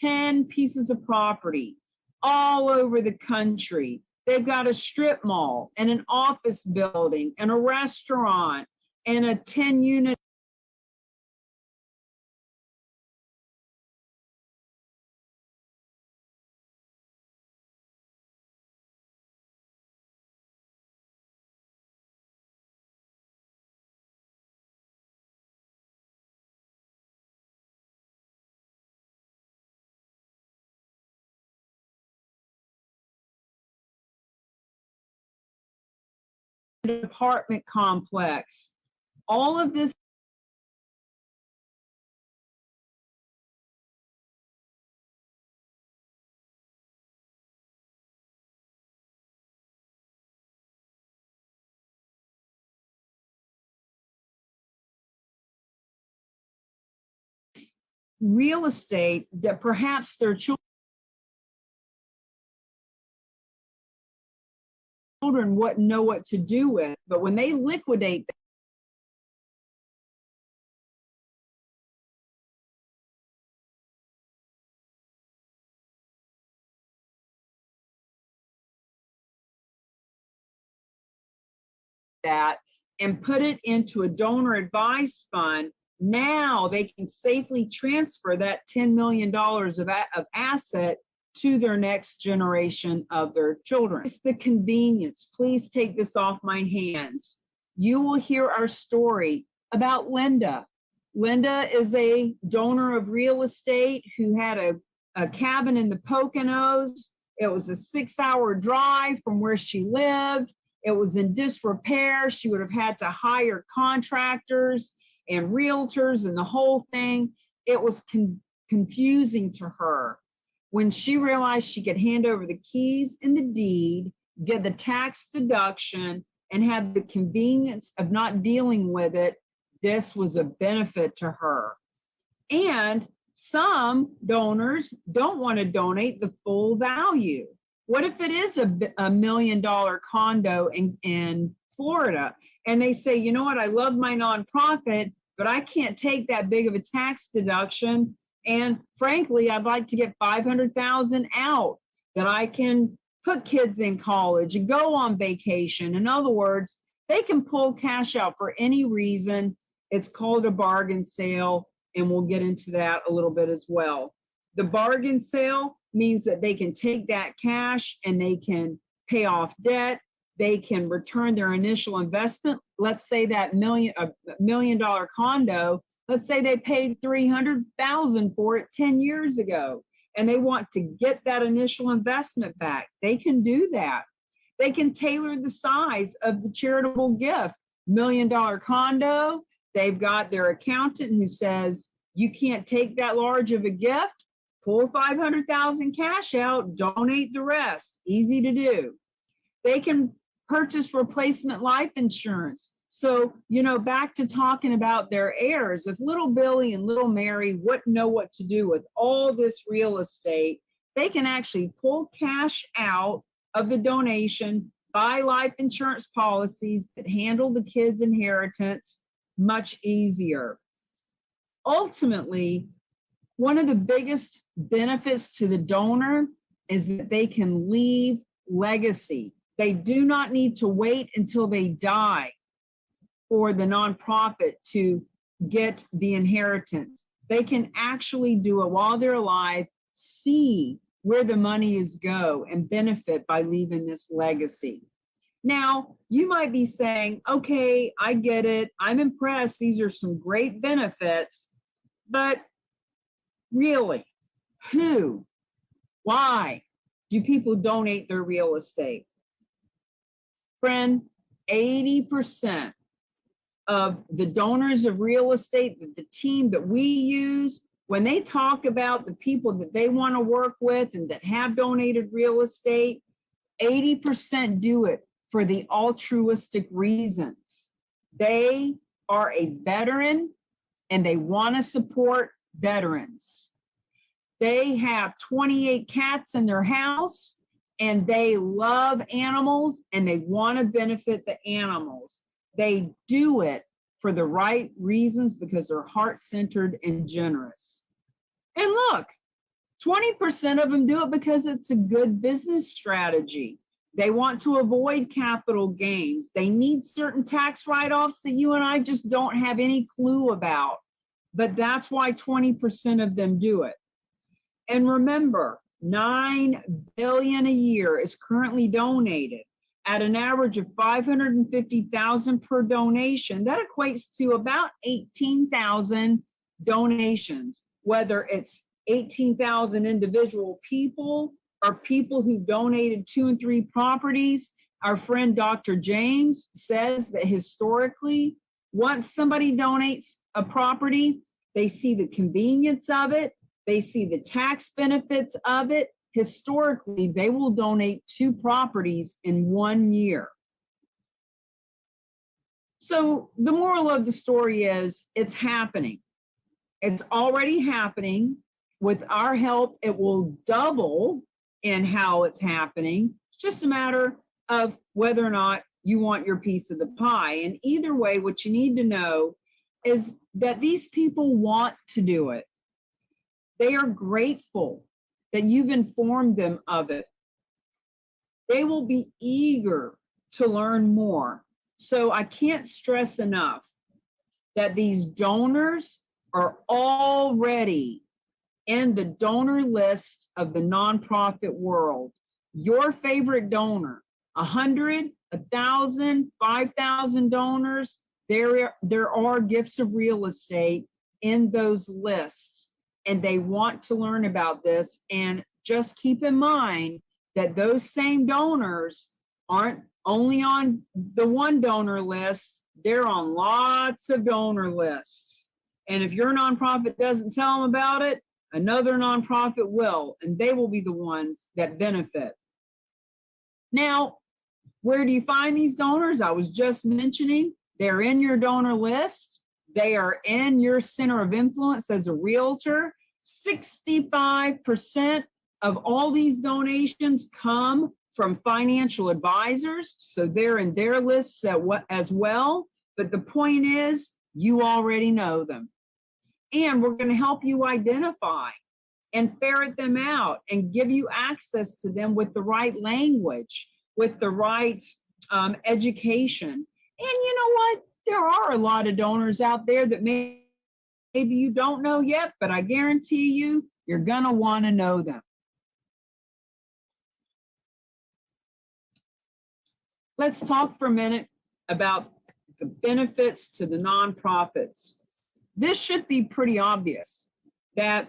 10 pieces of property all over the country. They've got a strip mall and an office building and a restaurant and a 10-unit apartment complex. All of this real estate that perhaps their children wouldn't know what to do with, but when they liquidate that and put it into a donor advised fund, now they can safely transfer that $10 million of asset to their next generation of their children. It's the convenience. Please take this off my hands. You will hear our story about Linda. Linda is a donor of real estate who had a cabin in the Poconos. It was a 6-hour drive from where she lived. It was in disrepair. She would have had to hire contractors and realtors and the whole thing. It was confusing to her. When she realized she could hand over the keys and the deed, get the tax deduction, and have the convenience of not dealing with it, this was a benefit to her. And some donors don't want to donate the full value. What if it is a $1 million condo in Florida, and they say, you know what, I love my nonprofit, but I can't take that big of a tax deduction. And frankly, I'd like to get $500,000 out that I can put kids in college and go on vacation. In other words, they can pull cash out for any reason. It's called a bargain sale, and we'll get into that a little bit as well. The bargain sale means that they can take that cash and they can pay off debt. They can return their initial investment. Let's say that $1 million condo, let's say they paid $300,000 for it 10 years ago, and they want to get that initial investment back. They can do that. They can tailor the size of the charitable gift. $1 million condo, they've got their accountant who says, you can't take that large of a gift, pull $500,000 cash out, donate the rest. Easy to do. They can purchase replacement life insurance. So, back to talking about their heirs, if little Billy and little Mary wouldn't know what to do with all this real estate, they can actually pull cash out of the donation, buy life insurance policies that handle the kids' inheritance much easier. Ultimately, one of the biggest benefits to the donor is that they can leave legacy. They do not need to wait until they die for the nonprofit to get the inheritance. They can actually do it while they're alive, see where the money is go, and benefit by leaving this legacy. Now, you might be saying, okay, I get it. I'm impressed. These are some great benefits, but really, who, why do people donate their real estate? Friend, 80% of the donors of real estate, the team that we use, when they talk about the people that they want to work with and that have donated real estate, 80% do it for the altruistic reasons. They are a veteran and they want to support veterans. They have 28 cats in their house and they love animals and they want to benefit the animals. They do it for the right reasons because they're heart-centered and generous. And look, 20% of them do it because it's a good business strategy. They want to avoid capital gains. They need certain tax write-offs that you and I just don't have any clue about. But that's why 20% of them do it. And remember, $9 billion a year is currently donated at an average of $550,000 per donation. That equates to about 18,000 donations, whether it's 18,000 individual people or people who donated 2 and 3 properties. Our friend Dr. James says that historically, once somebody donates a property, they see the convenience of it, they see the tax benefits of it. Historically, they will donate 2 properties in 1 year. So the moral of the story is it's happening. It's already happening. With our help, it will double in how it's happening. It's just a matter of whether or not you want your piece of the pie. And either way, what you need to know is that these people want to do it. They are grateful that you've informed them of it. They will be eager to learn more. So I can't stress enough that these donors are already in the donor list of the nonprofit world. Your favorite donor, 100, 1,000, 5,000 donors, there are gifts of real estate in those lists, and they want to learn about this. And just keep in mind that those same donors aren't only on the one donor list, they're on lots of donor lists. And if your nonprofit doesn't tell them about it, another nonprofit will, and they will be the ones that benefit. Now, where do you find these donors? I was just mentioning they're in your donor list. They are in your center of influence as a realtor. 65% of all these donations come from financial advisors, so they're in their lists as well. But the point is, you already know them. And we're going to help you identify and ferret them out and give you access to them with the right language, with the right education. And you know what? There are a lot of donors out there that maybe you don't know yet, but I guarantee you, you're going to want to know them. Let's talk for a minute about the benefits to the nonprofits. This should be pretty obvious that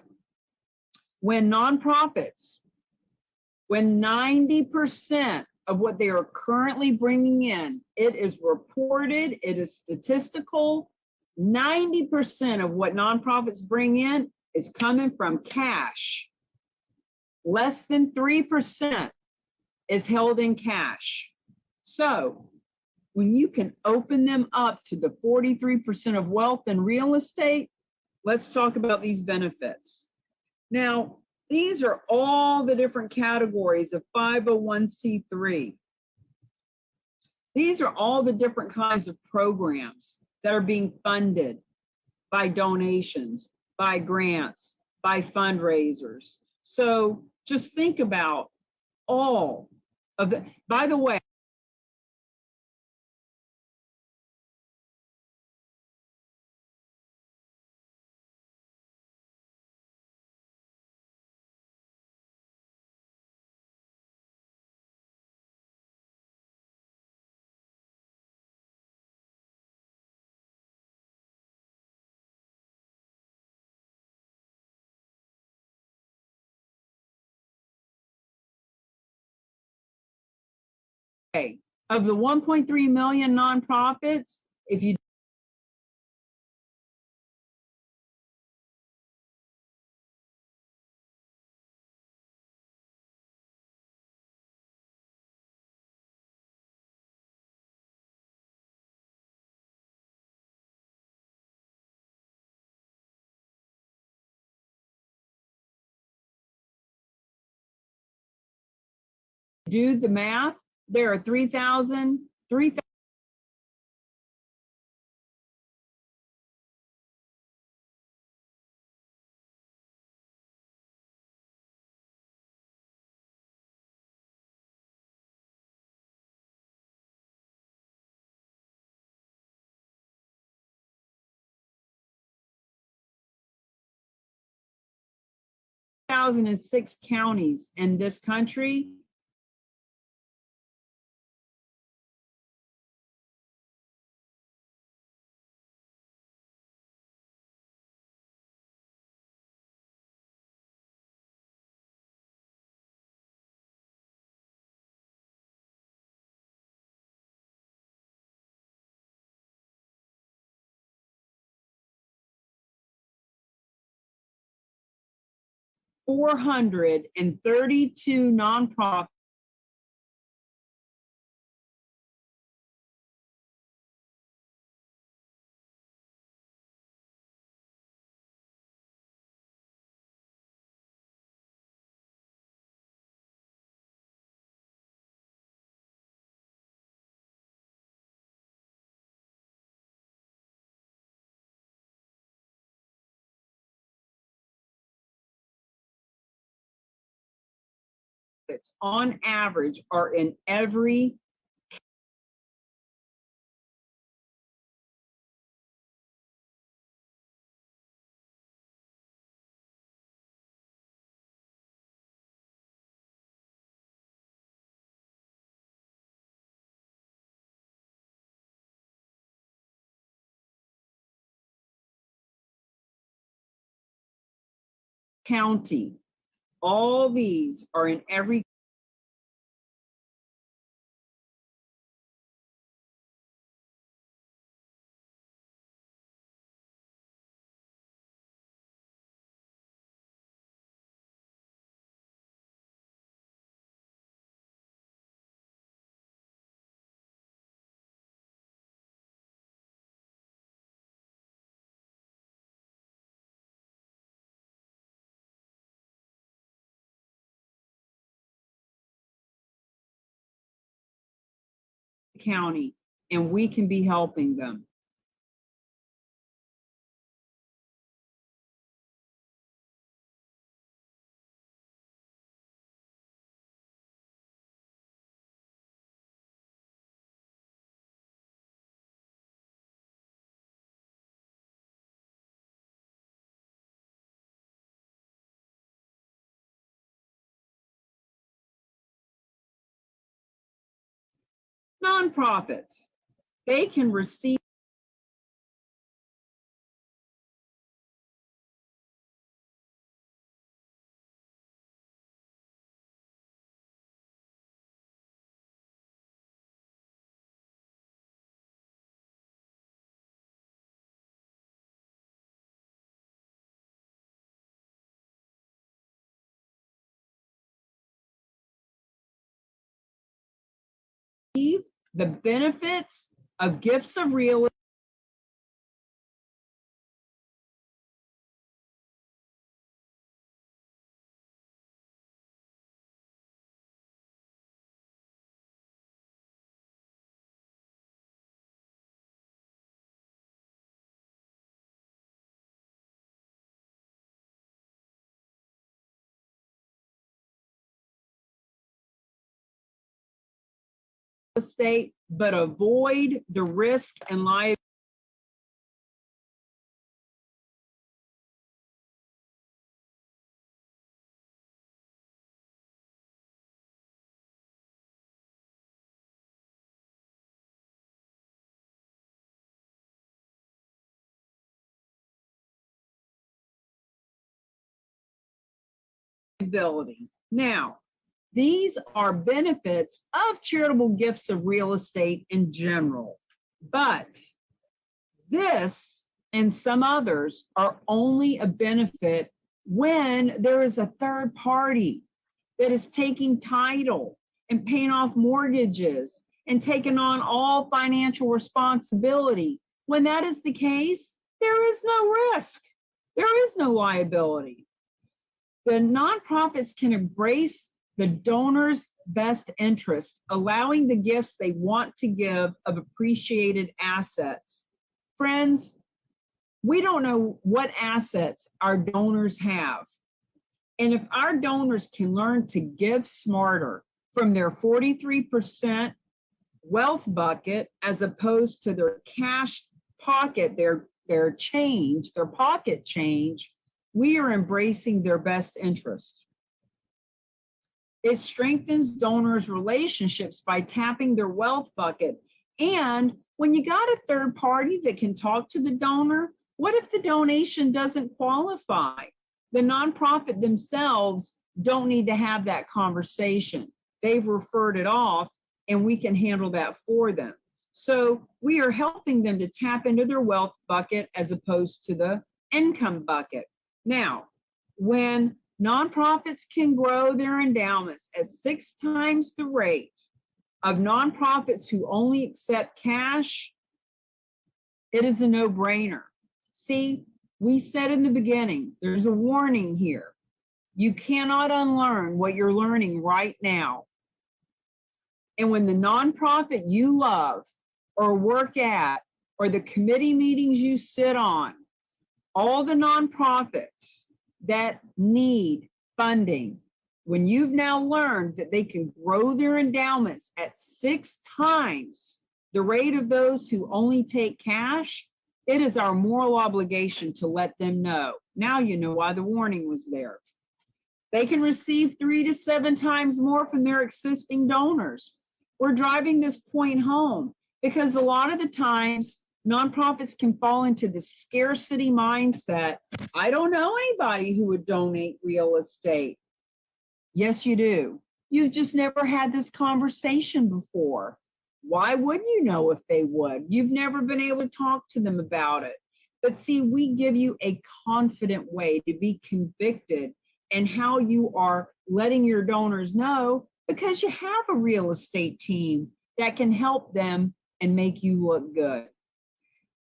when 90% of what they are currently bringing in, it is reported, it is statistical, 90% of what nonprofits bring in is coming from cash. Less than 3% is held in cash. So when you can open them up to the 43% of wealth in real estate, let's talk about these benefits. Now, these are all the different categories of 501c3. These are all the different kinds of programs that are being funded by donations, by grants, by fundraisers. So just think about all of it. By the way, of the 1.3 million nonprofits, if you do the math, there are 3,000 3,006 counties in this country. $432 nonprofits on average are in every county. All these are in every county, and we can be helping them. Nonprofits, they can receive the benefits of gifts of real estate, but avoid the risk and liability. Now, these are benefits of charitable gifts of real estate in general, but this and some others are only a benefit when there is a third party that is taking title and paying off mortgages and taking on all financial responsibility. When that is the case, there is no risk. There is no liability. The nonprofits can embrace the donor's best interest, allowing the gifts they want to give of appreciated assets. Friends, we don't know what assets our donors have. And if our donors can learn to give smarter from their 43% wealth bucket as opposed to their cash pocket, their change, their pocket change, we are embracing their best interest. It strengthens donors' relationships by tapping their wealth bucket. And when you got a third party that can talk to the donor, what if the donation doesn't qualify? The nonprofit themselves don't need to have that conversation. They've referred it off, and we can handle that for them. So we are helping them to tap into their wealth bucket as opposed to the income bucket. Now, when nonprofits can grow their endowments at 6 times the rate of nonprofits who only accept cash, it is a no-brainer. See, we said in the beginning, there's a warning here. You cannot unlearn what you're learning right now. And when the nonprofit you love or work at or the committee meetings you sit on, all the nonprofits that need funding, when you've now learned that they can grow their endowments at 6 times the rate of those who only take cash, it is our moral obligation to let them know. Now you know why the warning was there. They can receive 3 to 7 times more from their existing donors. We're driving this point home because a lot of the times Nonprofits can fall into the scarcity mindset. I don't know anybody who would donate real estate. Yes, you do. You've just never had this conversation before. Why wouldn't you know if they would? You've never been able to talk to them about it. But see, we give you a confident way to be convicted in how you are letting your donors know, because you have a real estate team that can help them and make you look good.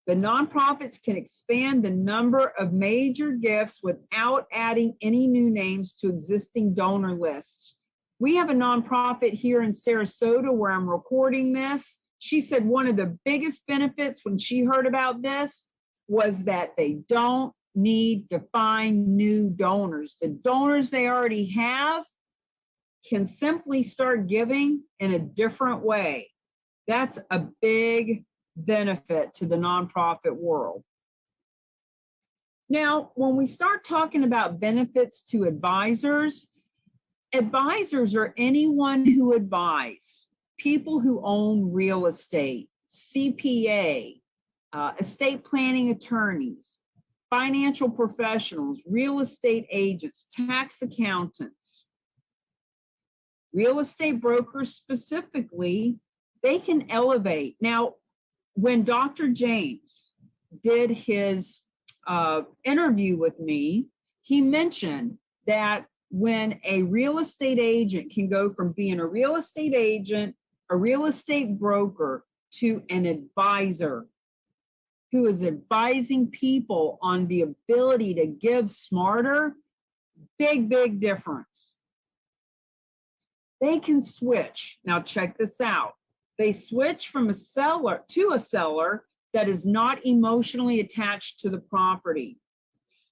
The nonprofits can expand the number of major gifts without adding any new names to existing donor lists. We have a nonprofit here in Sarasota where I'm recording this. She said one of the biggest benefits when she heard about this was that they don't need to find new donors. The donors they already have can simply start giving in a different way. That's a big benefit to the nonprofit world. Now, when we start talking about benefits to advisors, advisors are anyone who advise people who own real estate, CPA, estate planning attorneys, financial professionals, real estate agents, tax accountants, real estate brokers specifically. They can elevate. Now, when Dr. James did his interview with me, he mentioned that when a real estate agent can go from being a real estate agent, a real estate broker, to an advisor who is advising people on the ability to give smarter, big, big difference. They can switch. Now check this out. They switch from a seller to a seller that is not emotionally attached to the property.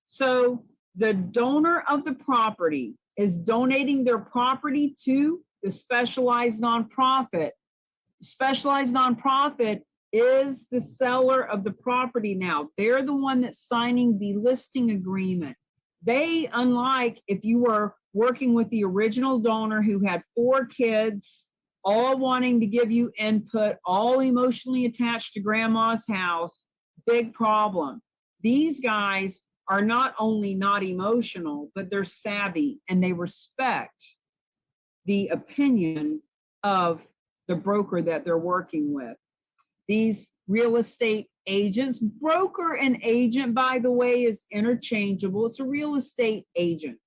So the donor of the property is donating their property to the specialized nonprofit. Specialized nonprofit is the seller of the property now. They're the one that's signing the listing agreement. They, unlike if you were working with the original donor who had 4 kids, all wanting to give you input, all emotionally attached to grandma's house, big problem. These guys are not only not emotional, but they're savvy and they respect the opinion of the broker that they're working with. These real estate agents, broker and agent, by the way, is interchangeable. It's a real estate agent.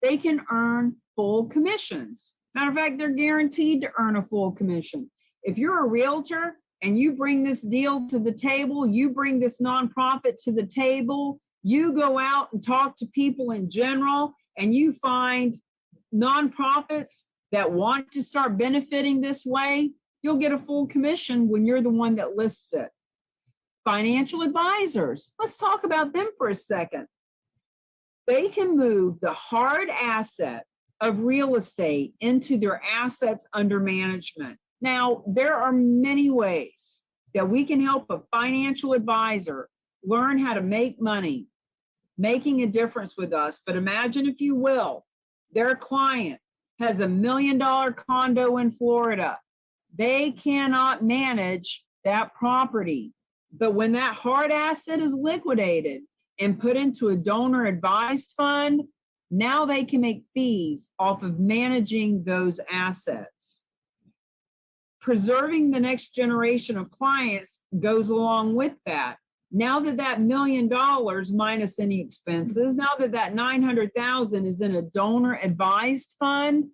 They can earn full commissions. Matter of fact, they're guaranteed to earn a full commission. If you're a realtor and you bring this deal to the table, you bring this nonprofit to the table, you go out and talk to people in general, and you find nonprofits that want to start benefiting this way, you'll get a full commission when you're the one that lists it. Financial advisors, let's talk about them for a second. They can move the hard asset of real estate into their assets under management. Now, there are many ways that we can help a financial advisor learn how to make money, making a difference with us. But imagine, if you will, their client has $1 million condo in Florida. They cannot manage that property. But when that hard asset is liquidated and put into a donor advised fund, now they can make fees off of managing those assets. Preserving the next generation of clients goes along with that. Now that that $1 million minus any expenses, now that that $900,000 is in a donor advised fund,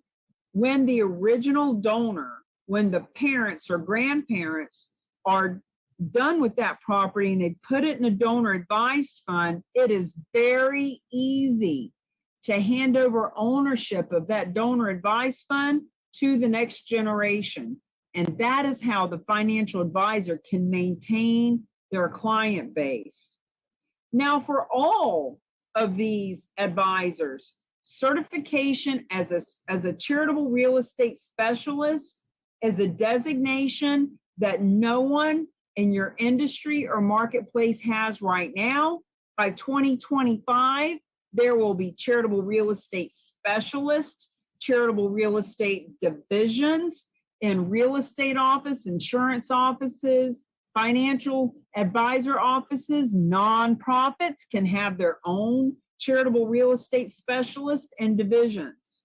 when the original donor, when the parents or grandparents are done with that property and they put it in a donor advised fund, it is very easy to hand over ownership of that donor advised fund to the next generation. And that is how the financial advisor can maintain their client base. Now, for all of these advisors, certification as a charitable real estate specialist is a designation that no one in your industry or marketplace has right now. By 2025, there will be charitable real estate specialists, charitable real estate divisions in real estate office, insurance offices, financial advisor offices, nonprofits can have their own charitable real estate specialists and divisions.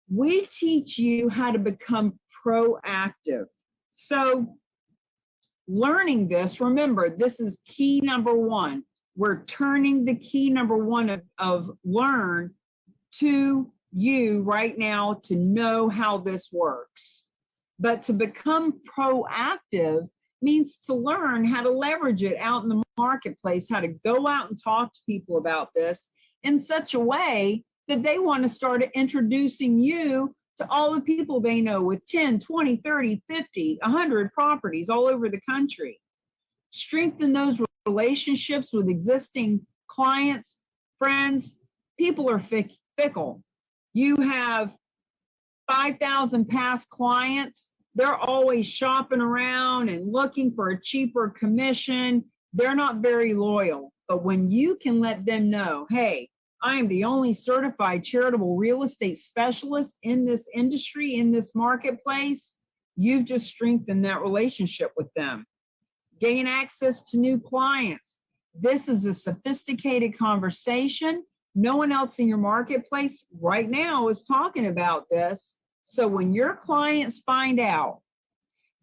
We teach you how to become proactive. So learning this, remember, this is key number one. We're turning the key number one of learn to you right now to know how this works. But to become proactive means to learn how to leverage it out in the marketplace, how to go out and talk to people about this in such a way that they want to start introducing you to all the people they know with 10, 20, 30, 50, 100 properties all over the country. Strengthen those relationships with existing clients, friends. People are fickle. You have 5,000 past clients. They're always shopping around and looking for a cheaper commission. They're not very loyal. But when you can let them know, hey, I am the only certified charitable real estate specialist in this industry, in this marketplace, you've just strengthened that relationship with them. Gain access to new clients. This is a sophisticated conversation. No one else in your marketplace right now is talking about this. So when your clients find out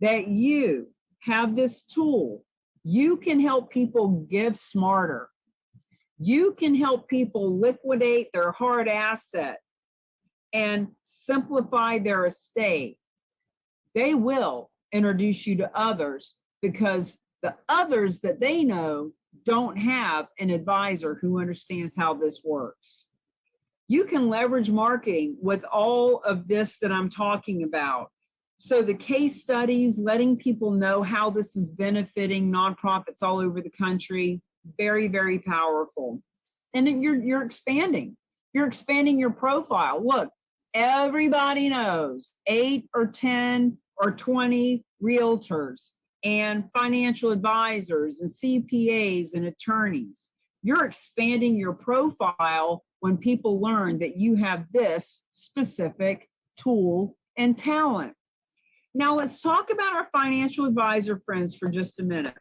that you have this tool, you can help people give smarter. You can help people liquidate their hard asset and simplify their estate. They will introduce you to others because the others that they know don't have an advisor who understands how this works. You can leverage marketing with all of this that I'm talking about. So the case studies, letting people know how this is benefiting nonprofits all over the country, very, very powerful. And you're expanding. You're expanding your profile. Look, everybody knows 8 or 10 or 20 realtors and financial advisors and CPAs and attorneys. You're expanding your profile when people learn that you have this specific tool and talent. Now let's talk about our financial advisor friends for just a minute.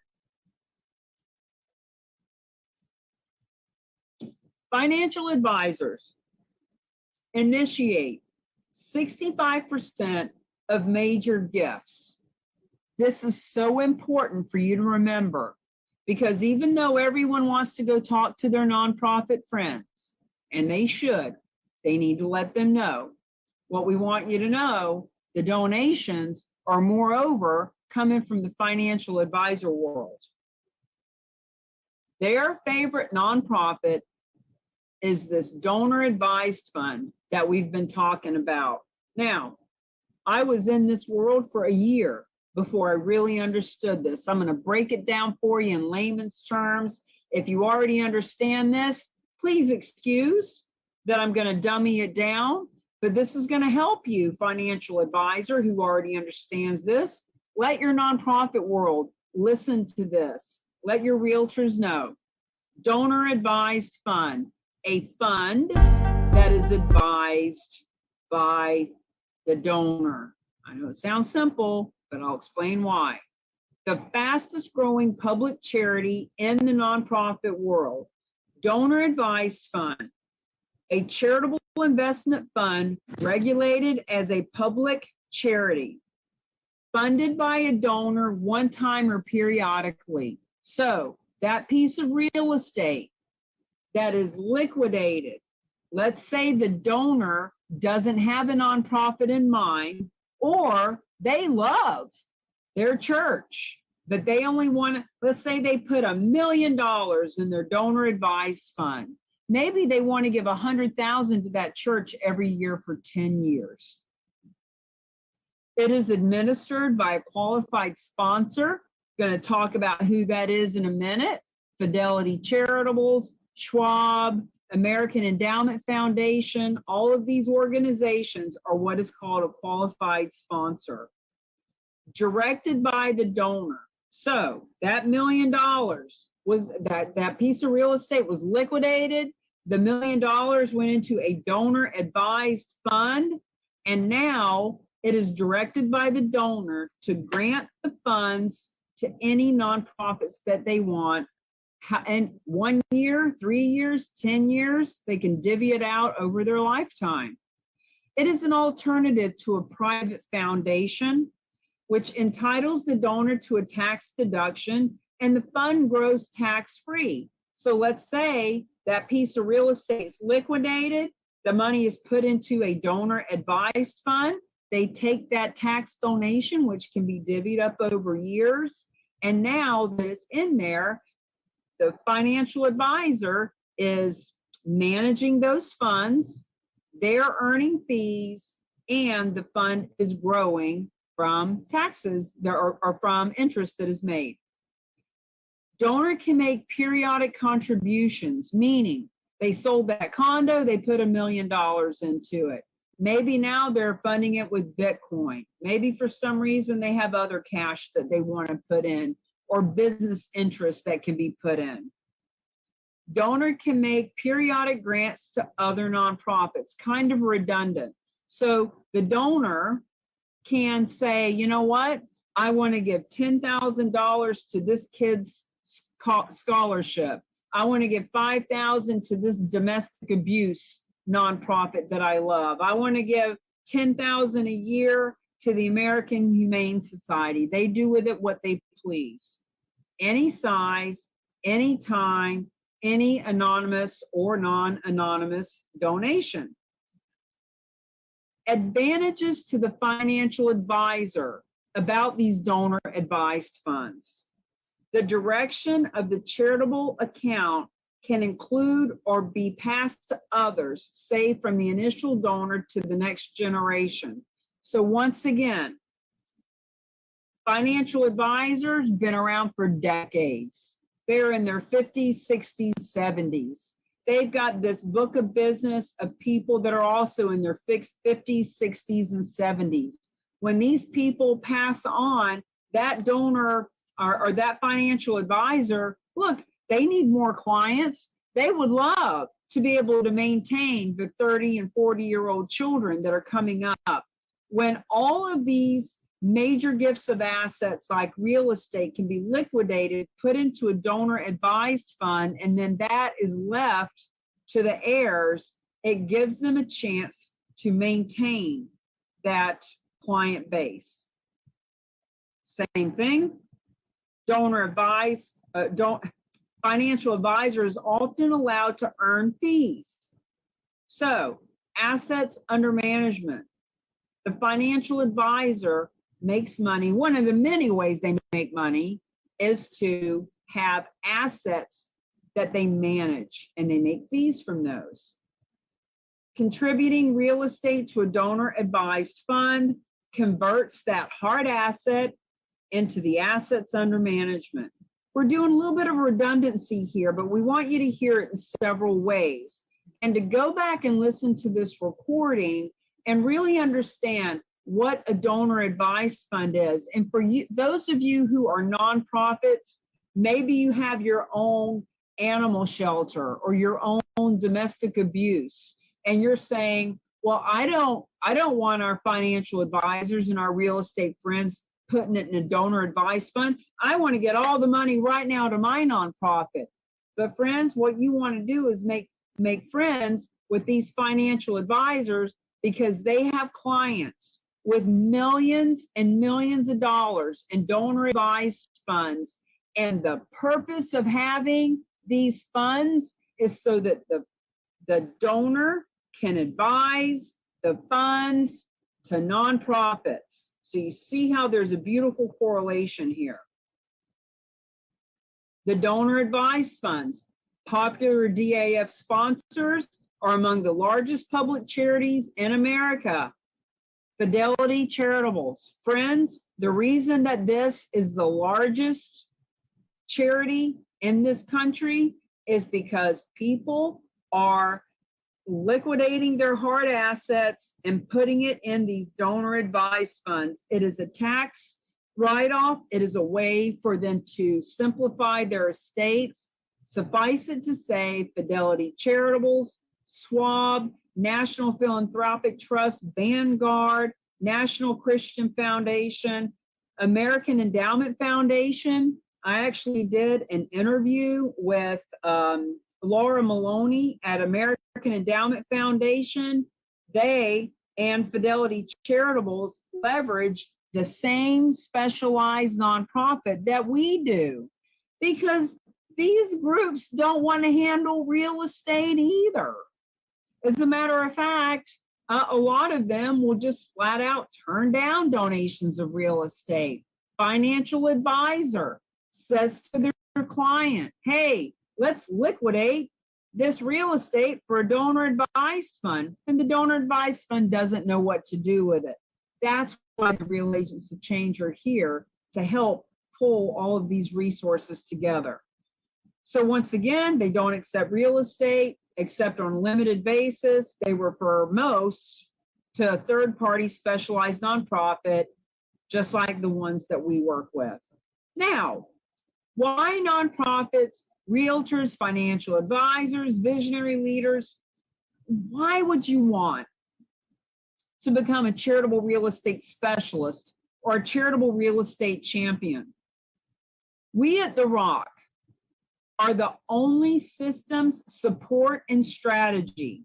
Financial advisors initiate 65% of major gifts. This is so important for you to remember, because even though everyone wants to go talk to their nonprofit friends, and they should, they need to let them know. What we want you to know, the donations are moreover coming from the financial advisor world. Their favorite nonprofit is this donor advised fund that we've been talking about. Now, I was in this world for a year before I really understood this. I'm going to break it down for you in layman's terms. If you already understand this, please excuse that I'm going to dummy it down, but this is going to help you, financial advisor who already understands this. Let your nonprofit world listen to this. Let your realtors know. Donor advised fund, a fund that is advised by the donor. I know it sounds simple, but I'll explain why. The fastest growing public charity in the nonprofit world, donor advised fund, a charitable investment fund regulated as a public charity, funded by a donor one time or periodically. So that piece of real estate that is liquidated, let's say the donor doesn't have a nonprofit in mind, or they love their church, but they only want to, let's say they put $1 million in their donor advised fund. Maybe they want to give $100,000 to that church every year for 10 years. It is administered by a qualified sponsor. Going to talk about who that is in a minute. Fidelity Charitables, Schwab, American Endowment Foundation, all of these organizations are what is called a qualified sponsor, directed by the donor. So that $1 million was that piece of real estate was liquidated. The $1 million went into a donor advised fund, and now it is directed by the donor to grant the funds to any nonprofits that they want. And 1 year, 3 years, 10 years, they can divvy it out over their lifetime. It is an alternative to a private foundation, which entitles the donor to a tax deduction, and the fund grows tax-free. So let's say that piece of real estate is liquidated, the money is put into a donor-advised fund. They take that tax donation, which can be divvied up over years, and now that it's in there, the financial advisor is managing those funds, they're earning fees, and the fund is growing from taxes or from interest that is made. Donor can make periodic contributions, meaning they sold that condo, they put $1 million into it. Maybe now they're funding it with Bitcoin. Maybe for some reason they have other cash that they want to put in, or business interest that can be put in. Donor can make periodic grants to other nonprofits, kind of redundant. So the donor can say, you know what, I want to give $10,000 to this kid's scholarship. I want to give $5,000 to this domestic abuse nonprofit that I love. I want to give $10,000 a year to the American Humane Society. They do with it what they please. Any size, any time, any anonymous or non-anonymous donation. Advantages to the financial advisor about these donor-advised funds. The direction of the charitable account can include or be passed to others, say from the initial donor to the next generation. So once again, financial advisors have been around for decades. They're in their 50s, 60s, 70s. They've got this book of business of people that are also in their 50s, 60s, and 70s. When these people pass on, that donor or that financial advisor, look, they need more clients. They would love to be able to maintain the 30 and 40-year-old children that are coming up. When all of these major gifts of assets like real estate can be liquidated, put into a donor-advised fund, and then that is left to the heirs, it gives them a chance to maintain that client base. Same thing, donor-advised, financial advisor is often allowed to earn fees. So, assets under management. The financial advisor makes money. One of the many ways they make money is to have assets that they manage, and they make fees from those. Contributing real estate to a donor-advised fund converts that hard asset into the assets under management. We're doing a little bit of redundancy here, but we want you to hear it in several ways. And to go back and listen to this recording and really understand what a donor-advised fund is. And for you, those of you who are nonprofits, maybe you have your own animal shelter or your own domestic abuse, and you're saying, well, I don't want our financial advisors and our real estate friends putting it in a donor-advised fund. I want to get all the money right now to my nonprofit. But friends, what you want to do is make friends with these financial advisors, because they have clients with millions and millions of dollars in donor-advised funds. And the purpose of having these funds is so that the donor can advise the funds to nonprofits. So you see how there's a beautiful correlation here. The donor-advised funds, popular DAF sponsors, are among the largest public charities in America. Fidelity Charitables. Friends, the reason that this is the largest charity in this country is because people are liquidating their hard assets and putting it in these donor-advised funds. It is a tax write-off. It is a way for them to simplify their estates. Suffice it to say, Fidelity Charitables, Schwab, National Philanthropic Trust, Vanguard, National Christian Foundation, American Endowment Foundation, I actually did an interview with Laura Maloney at American Endowment Foundation. They and Fidelity Charitables leverage the same specialized nonprofit that we do, because these groups don't want to handle real estate either. As a matter of fact, a lot of them will just flat out turn down donations of real estate. Financial advisor says to their client, hey, let's liquidate this real estate for a donor advised fund, and the donor advised fund doesn't know what to do with it. That's why the Real Agents of Change are here, to help pull all of these resources together. So once again, they don't accept real estate except on a limited basis. They refer most to a third-party specialized nonprofit, just like the ones that we work with. Now, why nonprofits, realtors, financial advisors, visionary leaders? Why would you want to become a charitable real estate specialist or a charitable real estate champion? We at the RAOC are the only systems, support, and strategy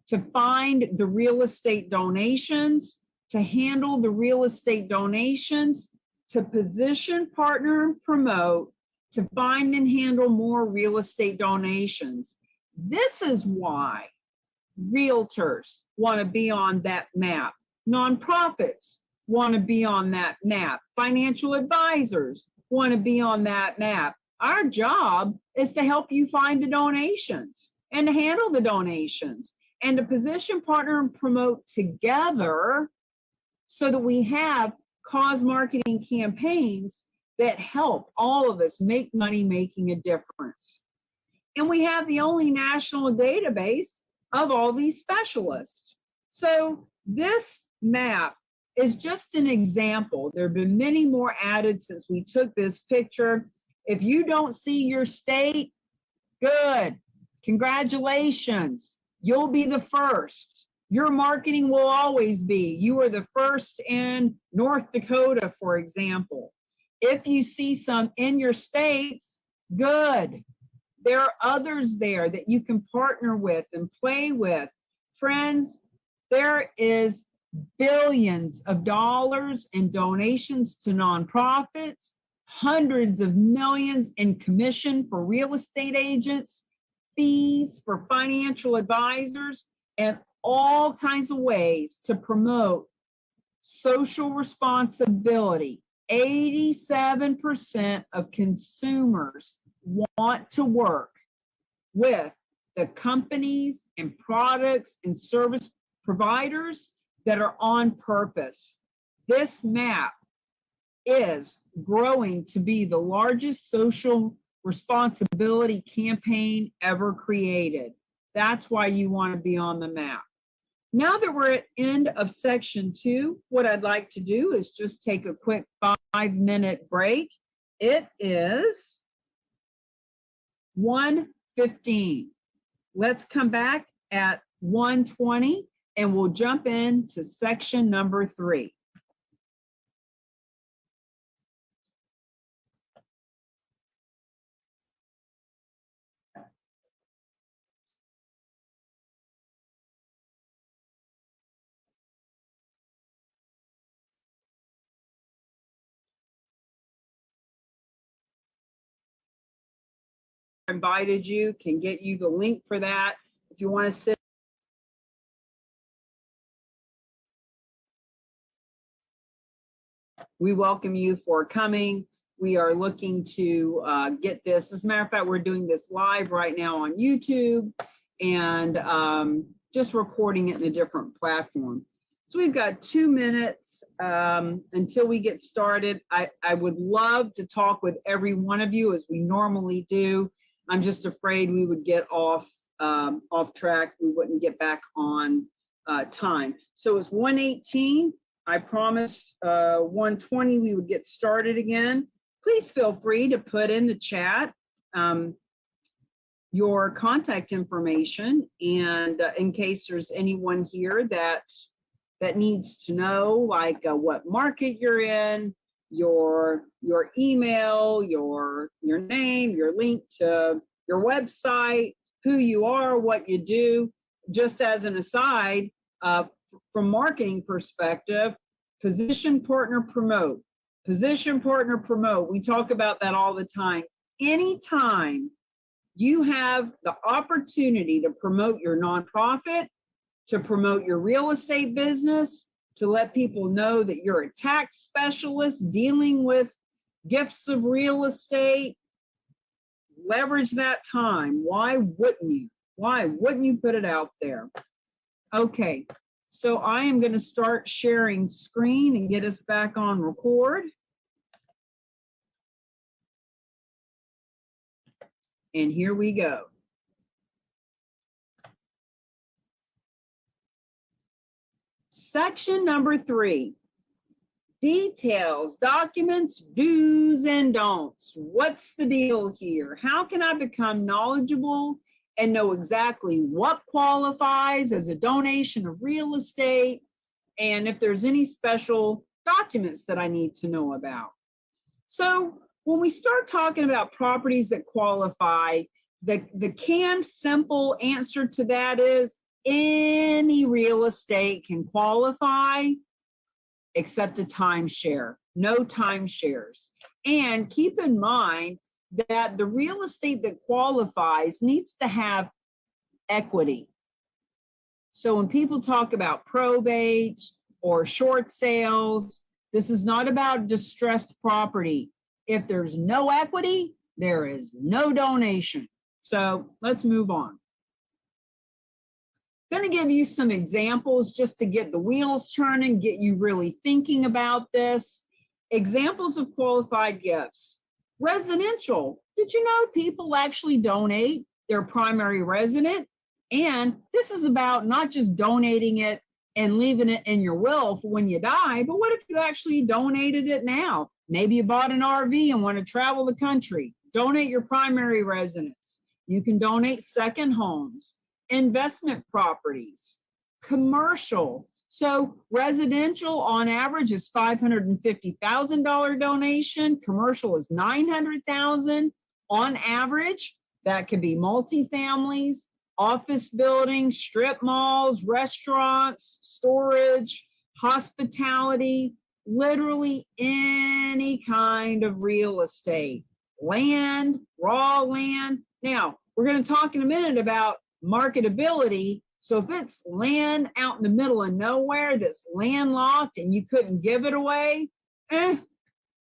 to find the real estate donations, to handle the real estate donations, to position, partner, and promote, to find and handle more real estate donations. This is why realtors want to be on that map. Nonprofits want to be on that map. Financial advisors want to be on that map. Our job is to help you find the donations and to handle the donations and to position, partner, and promote together so that we have cause marketing campaigns that help all of us make money making a difference. And we have the only national database of all these specialists. So this map is just an example. There have been many more added since we took this picture. If you don't see your state, good. Congratulations. You'll be the first. Your marketing will always be. You are the first in North Dakota, for example. If you see some in your states, good. There are others there that you can partner with and play with. Friends, there is billions of dollars in donations to nonprofits, hundreds of millions in commission for real estate agents, fees for financial advisors, and all kinds of ways to promote social responsibility. 87% of consumers want to work with the companies and products and service providers that are on purpose. This map is growing to be the largest social responsibility campaign ever created. That's why you want to be on the map. Now that we're at end of section 2, what I'd like to do is just take a quick 5-minute break. It is 1:15. Let's come back at 1:20 and we'll jump into section number 3. Invited you, can get you the link for that. If you want to sit, we welcome you for coming. We are looking to get this. As a matter of fact, we're doing this live right now on YouTube and just recording it in a different platform. So we've got 2 minutes until we get started. I would love to talk with every one of you as we normally do. I'm just afraid we would get off track. We wouldn't get back on time. So it's 1:18. I promised 1:20 we would get started again. Please feel free to put in the chat your contact information, and in case there's anyone here that needs to know, like what market you're in, your email, your name, your link to your website, who you are, what you do. Just as an aside, from marketing perspective, position, partner, promote. Position, partner, promote. We talk about that all the time. Anytime you have the opportunity to promote your nonprofit, to promote your real estate business, to let people know that you're a tax specialist dealing with gifts of real estate, leverage that time. Why wouldn't you? Why wouldn't you put it out there? Okay, so I am going to start sharing screen and get us back on record. And here we go. Section number 3, details, documents, do's and don'ts. What's the deal here? How can I become knowledgeable and know exactly what qualifies as a donation of real estate, and if there's any special documents that I need to know about? So when we start talking about properties that qualify, the canned simple answer to that is any real estate can qualify except a timeshare, no timeshares. And keep in mind that the real estate that qualifies needs to have equity. So when people talk about probate or short sales, this is not about distressed property. If there's no equity, there is no donation. So let's move on. Going to give you some examples just to get the wheels turning, get you really thinking about this. Examples of qualified gifts. Residential. Did you know people actually donate their primary residence? And this is about not just donating it and leaving it in your will for when you die, but what if you actually donated it now? Maybe you bought an RV and want to travel the country. Donate your primary residence. You can donate second homes, investment properties, commercial. So residential on average is $550,000 donation. Commercial is $900,000 on average. That could be multifamilies, office buildings, strip malls, restaurants, storage, hospitality, literally any kind of real estate, land, raw land. Now, we're going to talk in a minute about marketability. So if it's land out in the middle of nowhere that's landlocked and you couldn't give it away,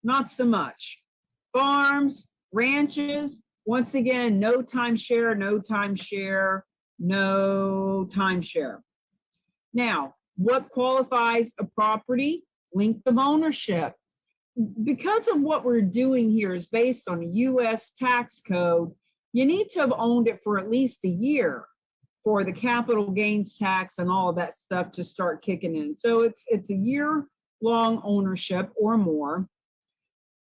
not so much. Farms, ranches, once again, no timeshare, no timeshare, no timeshare. Now, what qualifies a property? Length of ownership. Because of what we're doing here is based on a U.S. tax code, you need to have owned it for at least a year for the capital gains tax and all of that stuff to start kicking in. So it's a year-long ownership or more.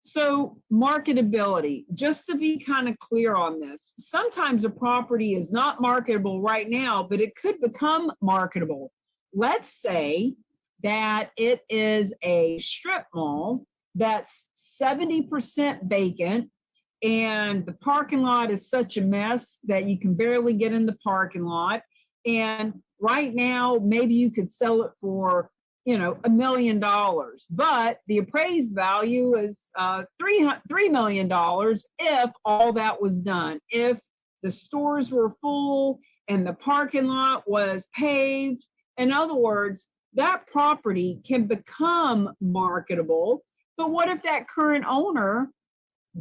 So marketability, just to be kind of clear on this, sometimes a property is not marketable right now, but it could become marketable. Let's say that it is a strip mall that's 70% vacant and the parking lot is such a mess that you can barely get in the parking lot. And right now, maybe you could sell it for, $1 million, but the appraised value is $3 million if all that was done. If the stores were full and the parking lot was paved. In other words, that property can become marketable, but what if that current owner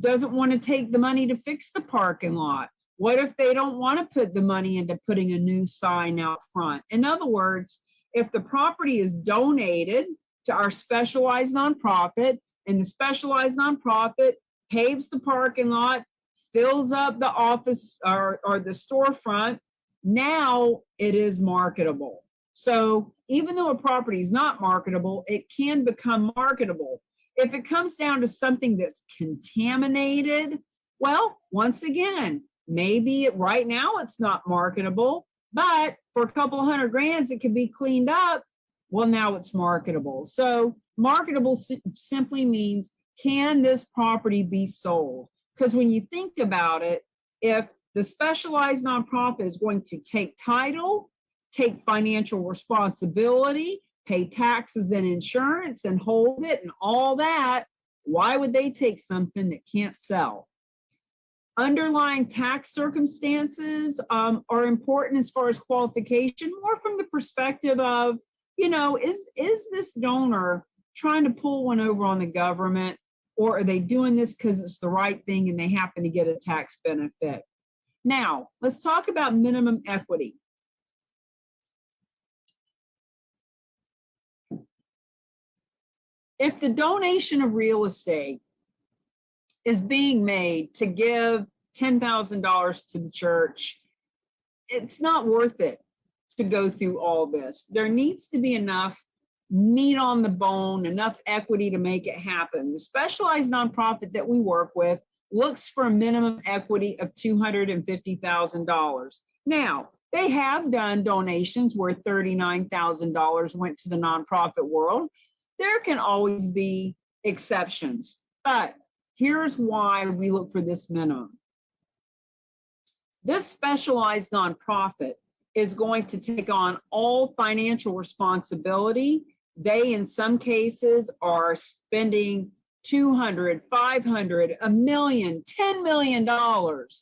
doesn't want to take the money to fix the parking lot? What if they don't want to put the money into putting a new sign out front? In other words, if the property is donated to our specialized nonprofit and the specialized nonprofit paves the parking lot, fills up the office or the storefront, now it is marketable. So even though a property is not marketable, it can become marketable. If it comes down to something that's contaminated, well, once again, maybe right now it's not marketable, but for a couple $100 grand, it can be cleaned up. Well, now it's marketable. So marketable simply means can this property be sold? Because when you think about it, if the specialized nonprofit is going to take title, take financial responsibility, pay taxes and insurance and hold it and all that, why would they take something that can't sell? Underlying tax circumstances are important as far as qualification, more from the perspective of, is this donor trying to pull one over on the government, or are they doing this because it's the right thing and they happen to get a tax benefit? Now, let's talk about minimum equity. If the donation of real estate is being made to give $10,000 to the church, it's not worth it to go through all this. There needs to be enough meat on the bone, enough equity to make it happen. The specialized nonprofit that we work with looks for a minimum equity of $250,000. Now, they have done donations where $39,000 went to the nonprofit world. There can always be exceptions, but here's why we look for this minimum. This specialized nonprofit is going to take on all financial responsibility. They, in some cases, are spending $200,000, $500,000, $1 million, $10 million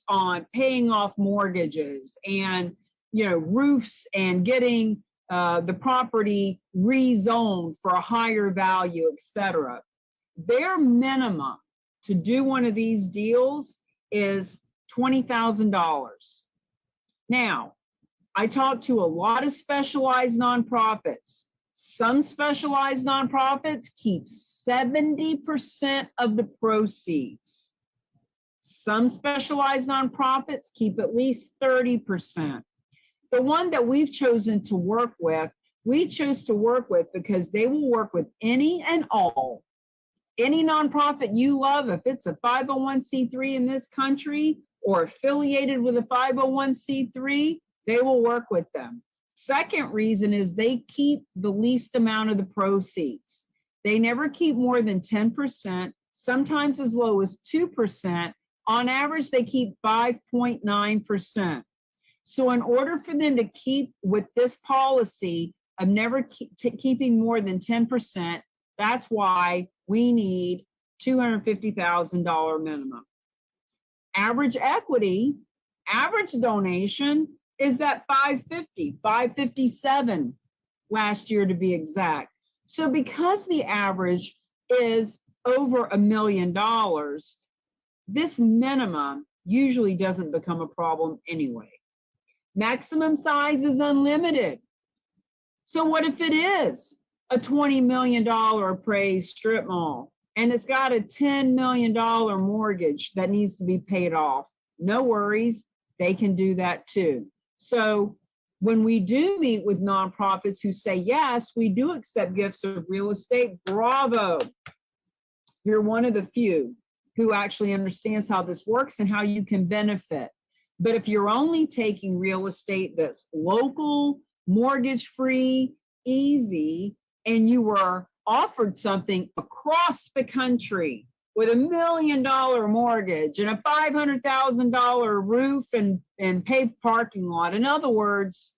on paying off mortgages and roofs and getting the property rezoned for a higher value, etc. Their minimum to do one of these deals is $20,000. Now, I talked to a lot of specialized nonprofits. Some specialized nonprofits keep 70% of the proceeds. Some specialized nonprofits keep at least 30%. The one that we've chosen to work with, we chose to work with because they will work with any and all. Any nonprofit you love, if it's a 501c3 in this country or affiliated with a 501c3, they will work with them. Second reason is they keep the least amount of the proceeds. They never keep more than 10%, sometimes as low as 2%. On average, they keep 5.9%. So in order for them to keep with this policy of never keeping more than 10%, that's why we need $250,000 minimum. Average equity, average donation is that 550, 557 last year to be exact. So because the average is over $1 million, this minimum usually doesn't become a problem anyway. Maximum size is unlimited. So what if it is a $20 million appraised strip mall and it's got a $10 million mortgage that needs to be paid off? No worries, they can do that too. So when we do meet with nonprofits who say, yes, we do accept gifts of real estate, bravo. You're one of the few who actually understands how this works and how you can benefit. But if you're only taking real estate that's local, mortgage-free, easy, and you were offered something across the country with $1 million mortgage and a $500,000 roof and paved parking lot. In other words,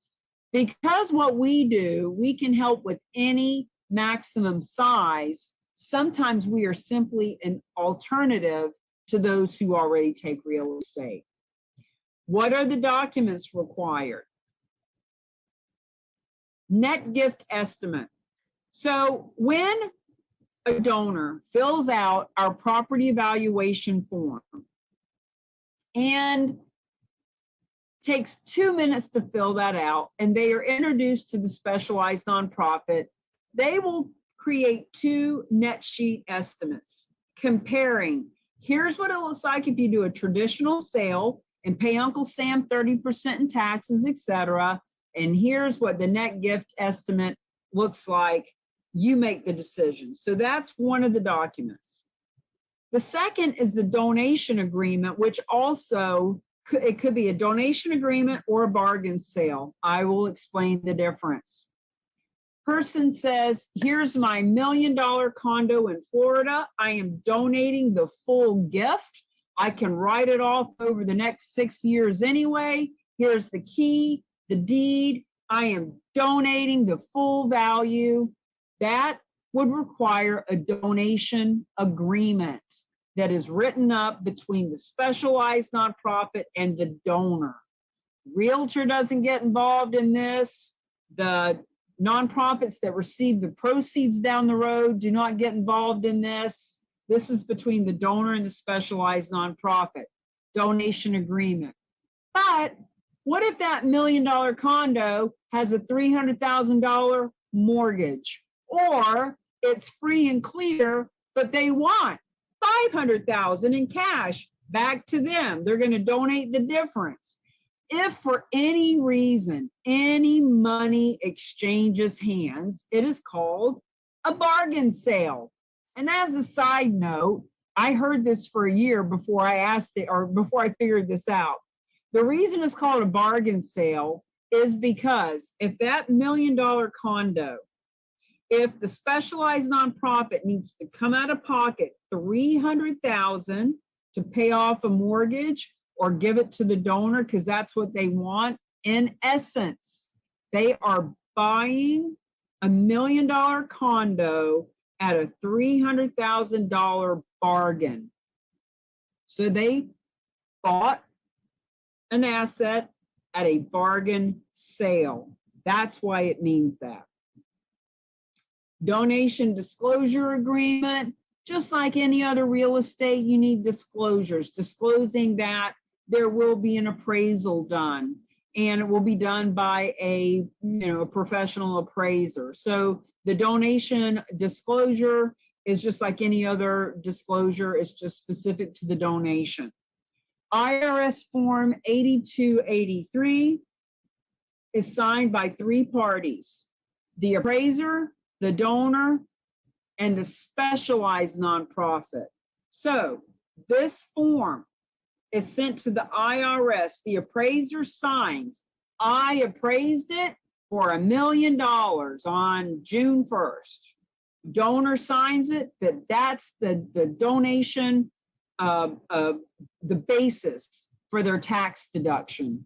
because what we do, we can help with any maximum size. Sometimes we are simply an alternative to those who already take real estate. What are the documents required? Net gift estimate. So when a donor fills out our property evaluation form and takes 2 minutes to fill that out, and they are introduced to the specialized nonprofit, they will create 2 net sheet estimates comparing, here's what it looks like if you do a traditional sale and pay Uncle Sam 30% in taxes, etc. And here's what the net gift estimate looks like. You make the decision. So that's one of the documents. The second is the donation agreement, which also, it could be a donation agreement or a bargain sale. I will explain the difference. Person says, here's my $1 million condo in Florida. I am donating the full gift. I can write it off over the next 6 years anyway. Here's the key, the deed. I am donating the full value. That would require a donation agreement that is written up between the specialized nonprofit and the donor. Realtor doesn't get involved in this. The nonprofits that receive the proceeds down the road do not get involved in this. This is between the donor and the specialized nonprofit. Donation agreement. But what if that $1 million condo has a $300,000 mortgage, or it's free and clear, but they want $500,000 in cash back to them? They're going to donate the difference. If for any reason any money exchanges hands, it is called a bargain sale. And as a side note, I heard this for a year before I asked it, or before I figured this out. The reason it's called a bargain sale is because if that $1 million condo, if the specialized nonprofit needs to come out of pocket $300,000 to pay off a mortgage or give it to the donor because that's what they want, in essence, they are buying a $1 million condo at a $300,000 bargain. So they bought an asset at a bargain sale. That's why it means that. Donation disclosure agreement, just like any other real estate, you need disclosures, disclosing that there will be an appraisal done, and it will be done by a professional appraiser. So the donation disclosure is just like any other disclosure, it's just specific to the donation. IRS Form 8283 is signed by 3 parties: the appraiser, the donor, and the specialized nonprofit. So this form is sent to the IRS. The appraiser signs, I appraised it for $1 million on June 1st. Donor signs it, that's the donation, the basis for their tax deduction.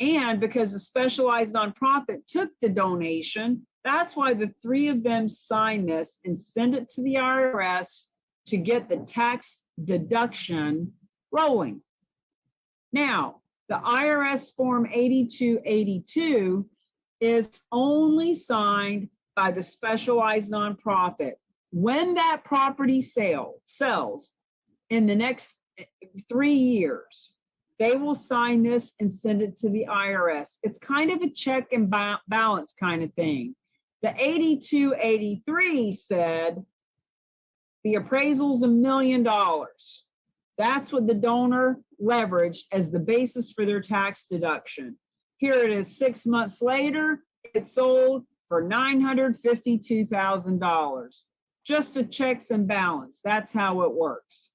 And because the specialized nonprofit took the donation, that's why the 3 of them sign this and send it to the IRS to get the tax deduction rolling. Now, the IRS Form 8282 is only signed by the specialized nonprofit. When that property sells in the next 3 years, they will sign this and send it to the IRS. It's kind of a check and balance kind of thing. The 8283 said the appraisal's $1 million. That's what the donor leveraged as the basis for their tax deduction. Here it is 6 months later, it sold for $952,000. Just a checks and balance. That's how it works.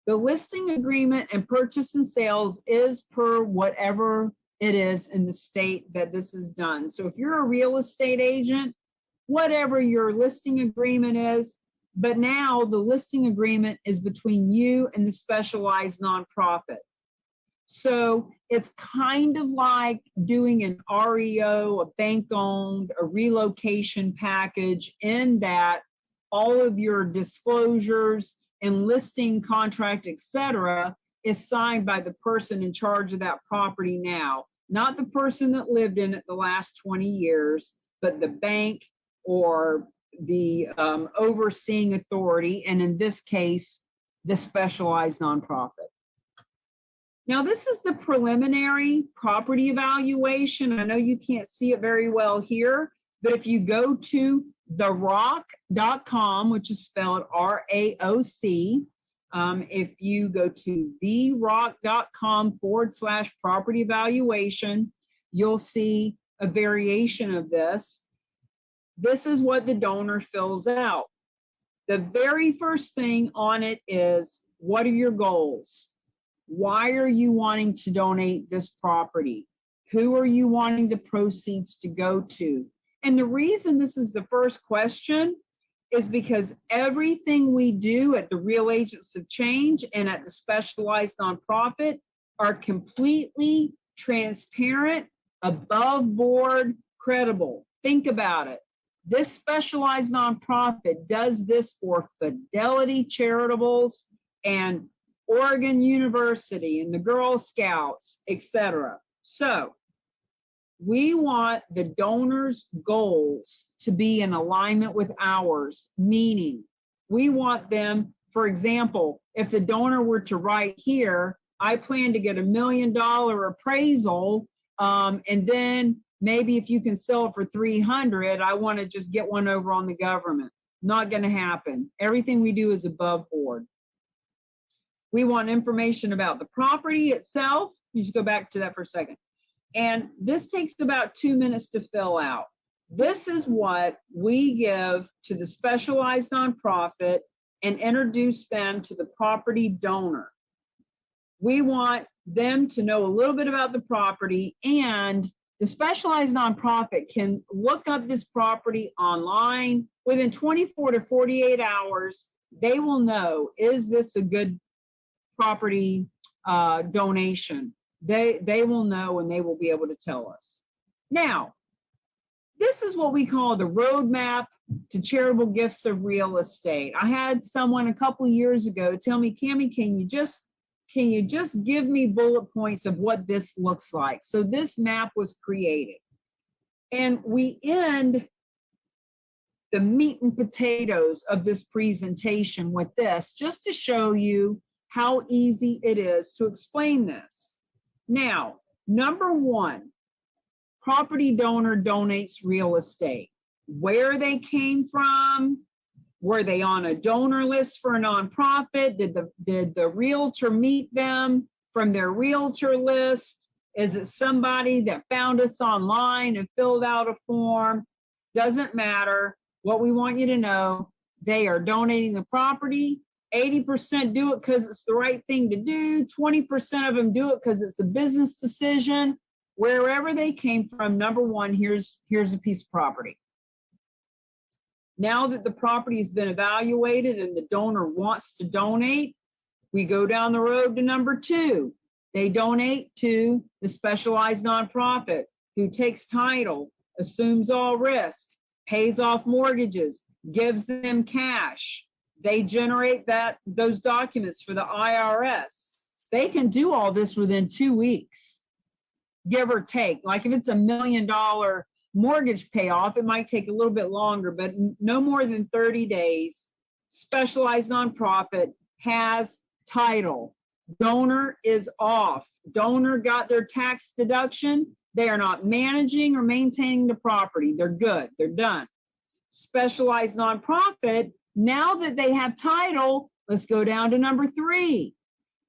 The listing agreement and purchase and sales is per whatever it is in the state that this is done. So if you're a real estate agent, whatever your listing agreement is, but now the listing agreement is between you and the specialized nonprofit. So it's kind of like doing an REO, a bank-owned, a relocation package, in that all of your disclosures and listing contract, etc., is signed by the person in charge of that property now, not the person that lived in it the last 20 years, but the bank or the overseeing authority, and in this case, the specialized nonprofit. Now, this is the preliminary property evaluation. I know you can't see it very well here, but if you go to theroc.com, which is spelled RAOC, if you go to theroc.com/property evaluation, you'll see a variation of this. This is what the donor fills out. The very first thing on it is, what are your goals? Why are you wanting to donate this property? Who are you wanting the proceeds to go to? And the reason this is the first question is because everything we do at the Real Agents of Change and at the Specialized Nonprofit are completely transparent, above board, credible. Think about it. This specialized nonprofit does this for Fidelity Charitables and Oregon University and the Girl Scouts, etc. So we want the donors' goals to be in alignment with ours, meaning we want them, for example, if the donor were to write here, I plan to get $1 million appraisal, and then maybe if you can sell it for 300, I want to just get one over on the government. Not going to happen. Everything we do is above board. We want information about the property itself. You just go back to that for a second. And this takes about 2 minutes to fill out. This is what we give to the specialized nonprofit and introduce them to the property donor. We want them to know a little bit about the property, and the specialized nonprofit can look up this property online. Within 24 to 48 hours, they will know, is this a good property donation? They will know, and they will be able to tell us. Now, this is what we call the roadmap to charitable gifts of real estate. I had someone a couple of years ago tell me, Cammie, can you just give me bullet points of what this looks like? So this map was created. And we end the meat and potatoes of this presentation with this, just to show you how easy it is to explain this. Now, number one, property donor donates real estate. Where they came from, were they on a donor list for a nonprofit? Did the realtor meet them from their realtor list? Is it somebody that found us online and filled out a form? Doesn't matter. What we want you to know, they are donating the property. 80% do it because it's the right thing to do. 20% of them do it because it's a business decision. Wherever they came from, number one, here's a piece of property. Now that the property has been evaluated and the donor wants to donate, we go down the road to number two. They donate to the specialized nonprofit who takes title, assumes all risks, pays off mortgages, gives them cash. They generate those documents for the IRS. They can do all this within 2 weeks, give or take. Like if it's $1 million mortgage payoff, it might take a little bit longer, but no more than 30 days. Specialized nonprofit has title. Donor is off. Donor got their tax deduction. They are not managing or maintaining the property. They're good. They're done. Specialized nonprofit, now that they have title, let's go down to number three.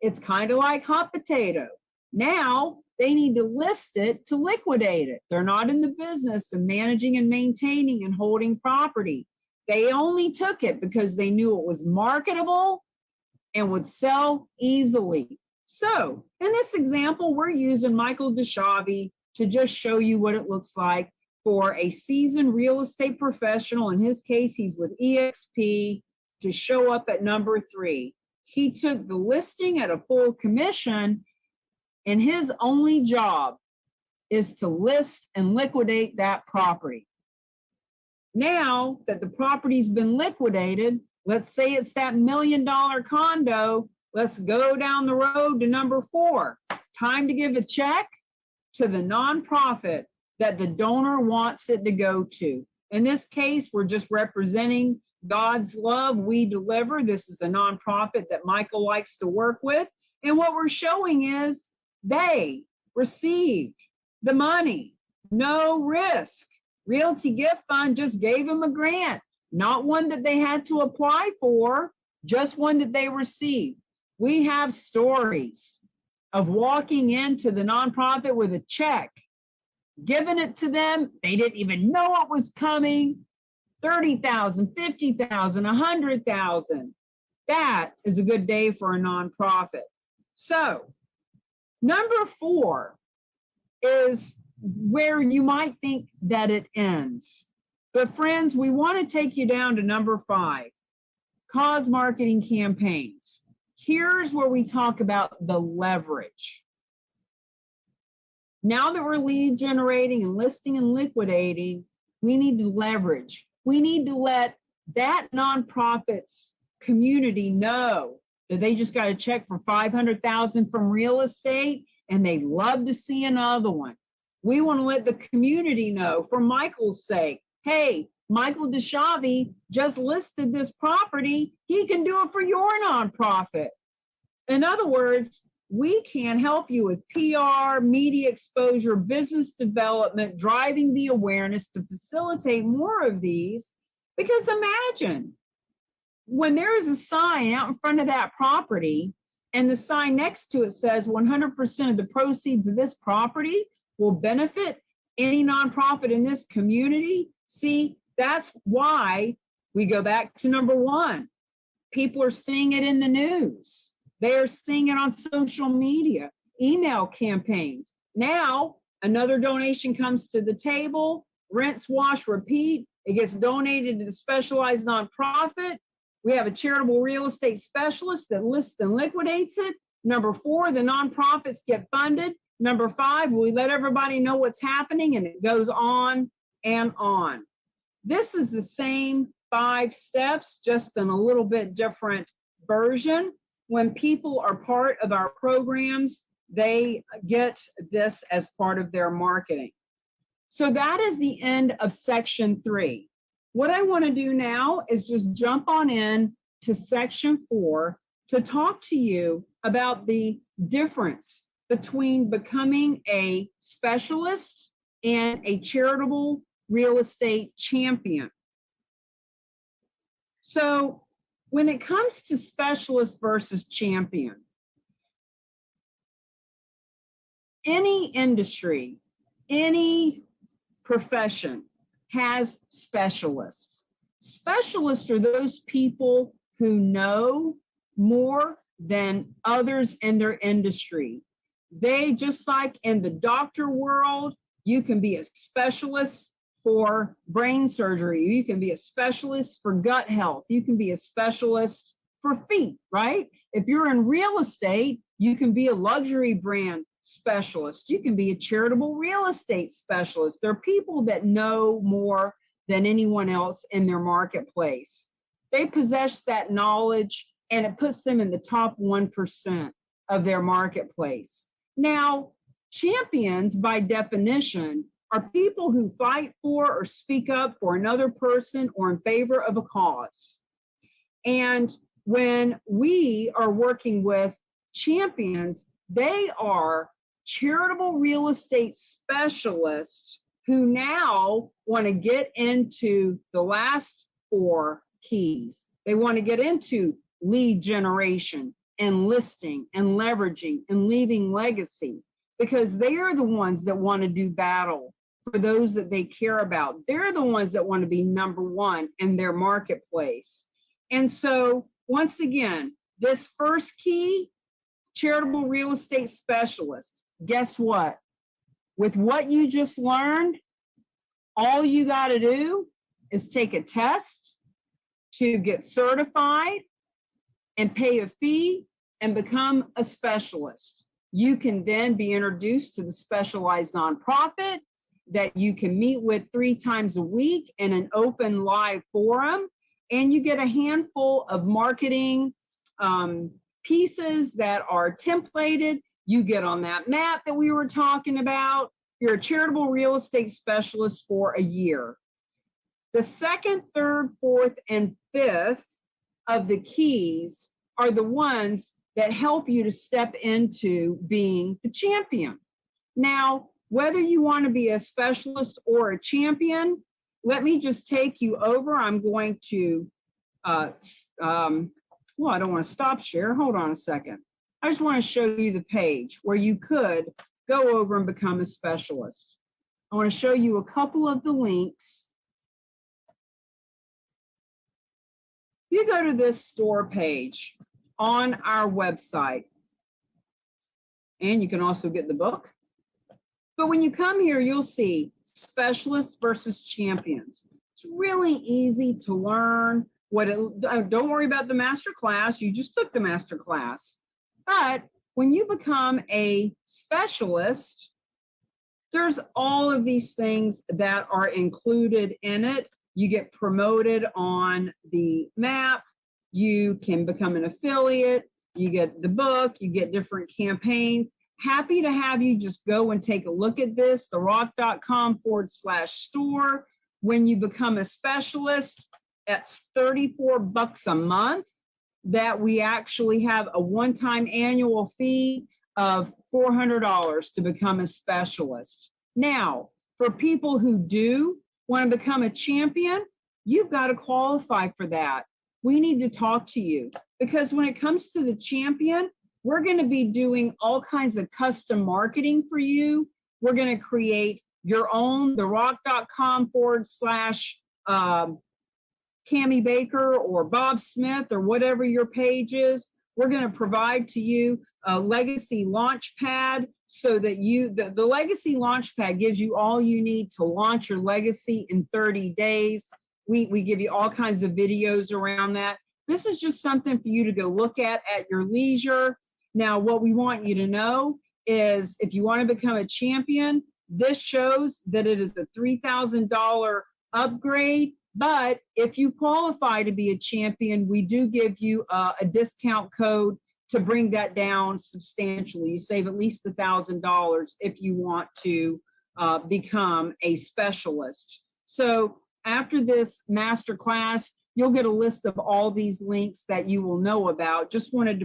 It's kind of like hot potato. Now they need to list it to liquidate it. They're not in the business of managing and maintaining and holding property. They only took it because they knew it was marketable and would sell easily. So in this example, we're using Michael DeShavi to just show you what it looks like for a seasoned real estate professional. In his case, he's with EXP, to show up at number three. He took the listing at a full commission, and his only job is to list and liquidate that property. Now that the property's been liquidated, let's say it's that $1 million condo, let's go down the road to number four. Time to give a check to the nonprofit that the donor wants it to go to. In this case, we're just representing God's Love We Deliver. This is the nonprofit that Michael likes to work with. And what we're showing is they received the money, no risk. Realty Gift Fund just gave them a grant, not one that they had to apply for, just one that they received. We have stories of walking into the nonprofit with a check, giving it to them. They didn't even know it was coming. 30,000, 50,000, 100,000. That is a good day for a nonprofit. So, number four is where you might think that it ends. But friends, we want to take you down to number 5, cause marketing campaigns. Here's where we talk about the leverage. Now that we're lead generating and listing and liquidating, we need to leverage. We need to let that nonprofit's community know that they just got a check for $500,000 from real estate and they'd love to see another one. We want to let the community know, for Michael's sake, hey, Michael DeShavi just listed this property. He can do it for your nonprofit. In other words, we can help you with PR, media exposure, business development, driving the awareness to facilitate more of these. Because imagine when there is a sign out in front of that property and the sign next to it says 100% of the proceeds of this property will benefit any nonprofit in this community. See, that's why we go back to number 1. People are seeing it in the news. They're seeing it on social media, email campaigns. Now, another donation comes to the table, rinse, wash, repeat. It gets donated to the specialized nonprofit. We have a charitable real estate specialist that lists and liquidates it. Number 4, the nonprofits get funded. Number 5, we let everybody know what's happening, and it goes on and on. This is the same 5 steps, just in a little bit different version. When people are part of our programs, they get this as part of their marketing. So that is the end of section 3. What I want to do now is just jump on in to section 4 to talk to you about the difference between becoming a specialist and a charitable real estate champion. So when it comes to specialist versus champion, any industry, any profession has specialists. Specialists are those people who know more than others in their industry. They, just like in the doctor world, you can be a specialist for brain surgery. You can be a specialist for gut health. You can be a specialist for feet, right? If you're in real estate, you can be a luxury brand specialist. You can be a charitable real estate specialist. There are people that know more than anyone else in their marketplace. They possess that knowledge, and it puts them in the top 1% of their marketplace. Now, champions, by definition, are people who fight for or speak up for another person or in favor of a cause. And when we are working with champions, they are charitable real estate specialists who now want to get into the last 4 keys. They want to get into lead generation and listing and leveraging and leaving legacy, because they are the ones that want to do battle for those that they care about. They're the ones that want to be number 1 in their marketplace. And so, once again, this first key, charitable real estate specialist, guess what? With what you just learned, all you got to do is take a test to get certified and pay a fee and become a specialist. You can then be introduced to the specialized nonprofit that you can meet with 3 times a week in an open live forum, and you get a handful of marketing pieces that are templated. You get on that map that we were talking about. You're a charitable real estate specialist for a year. The 2nd, 3rd, 4th, and 5th of the keys are the ones that help you to step into being the champion. Now, whether you want to be a specialist or a champion, let me just take you over. I'm going to, well, I don't want to stop share. Hold on a second. I just want to show you the page where you could go over and become a specialist. I want to show you a couple of the links. You go to this store page on our website, and you can also get the book. But when you come here, you'll see specialists versus champions. It's really easy to learn don't worry about the master class. You just took the master class. But when you become a specialist, there's all of these things that are included in it. You get promoted on the map. You can become an affiliate. You get the book. You get different campaigns. Happy to have you just go and take a look at this, theroc.com/store. When you become a specialist, that's $34 a month that we actually have a one-time annual fee of $400 to become a specialist. Now, for people who do want to become a champion, you've got to qualify for that. We need to talk to you because when it comes to the champion, we're going to be doing all kinds of custom marketing for you. We're going to create your own, theroc.com / Cammie Baker or Bob Smith or whatever your page is. We're going to provide to you a legacy launch pad so that the legacy launch pad gives you all you need to launch your legacy in 30 days. We give you all kinds of videos around that. This is just something for you to go look at your leisure. Now, what we want you to know is if you want to become a champion, this shows that it is a $3,000 upgrade. But if you qualify to be a champion, we do give you a discount code to bring that down substantially. You save at least $1,000 if you want to become a specialist. So after this master class, you'll get a list of all these links that you will know about. Just wanted to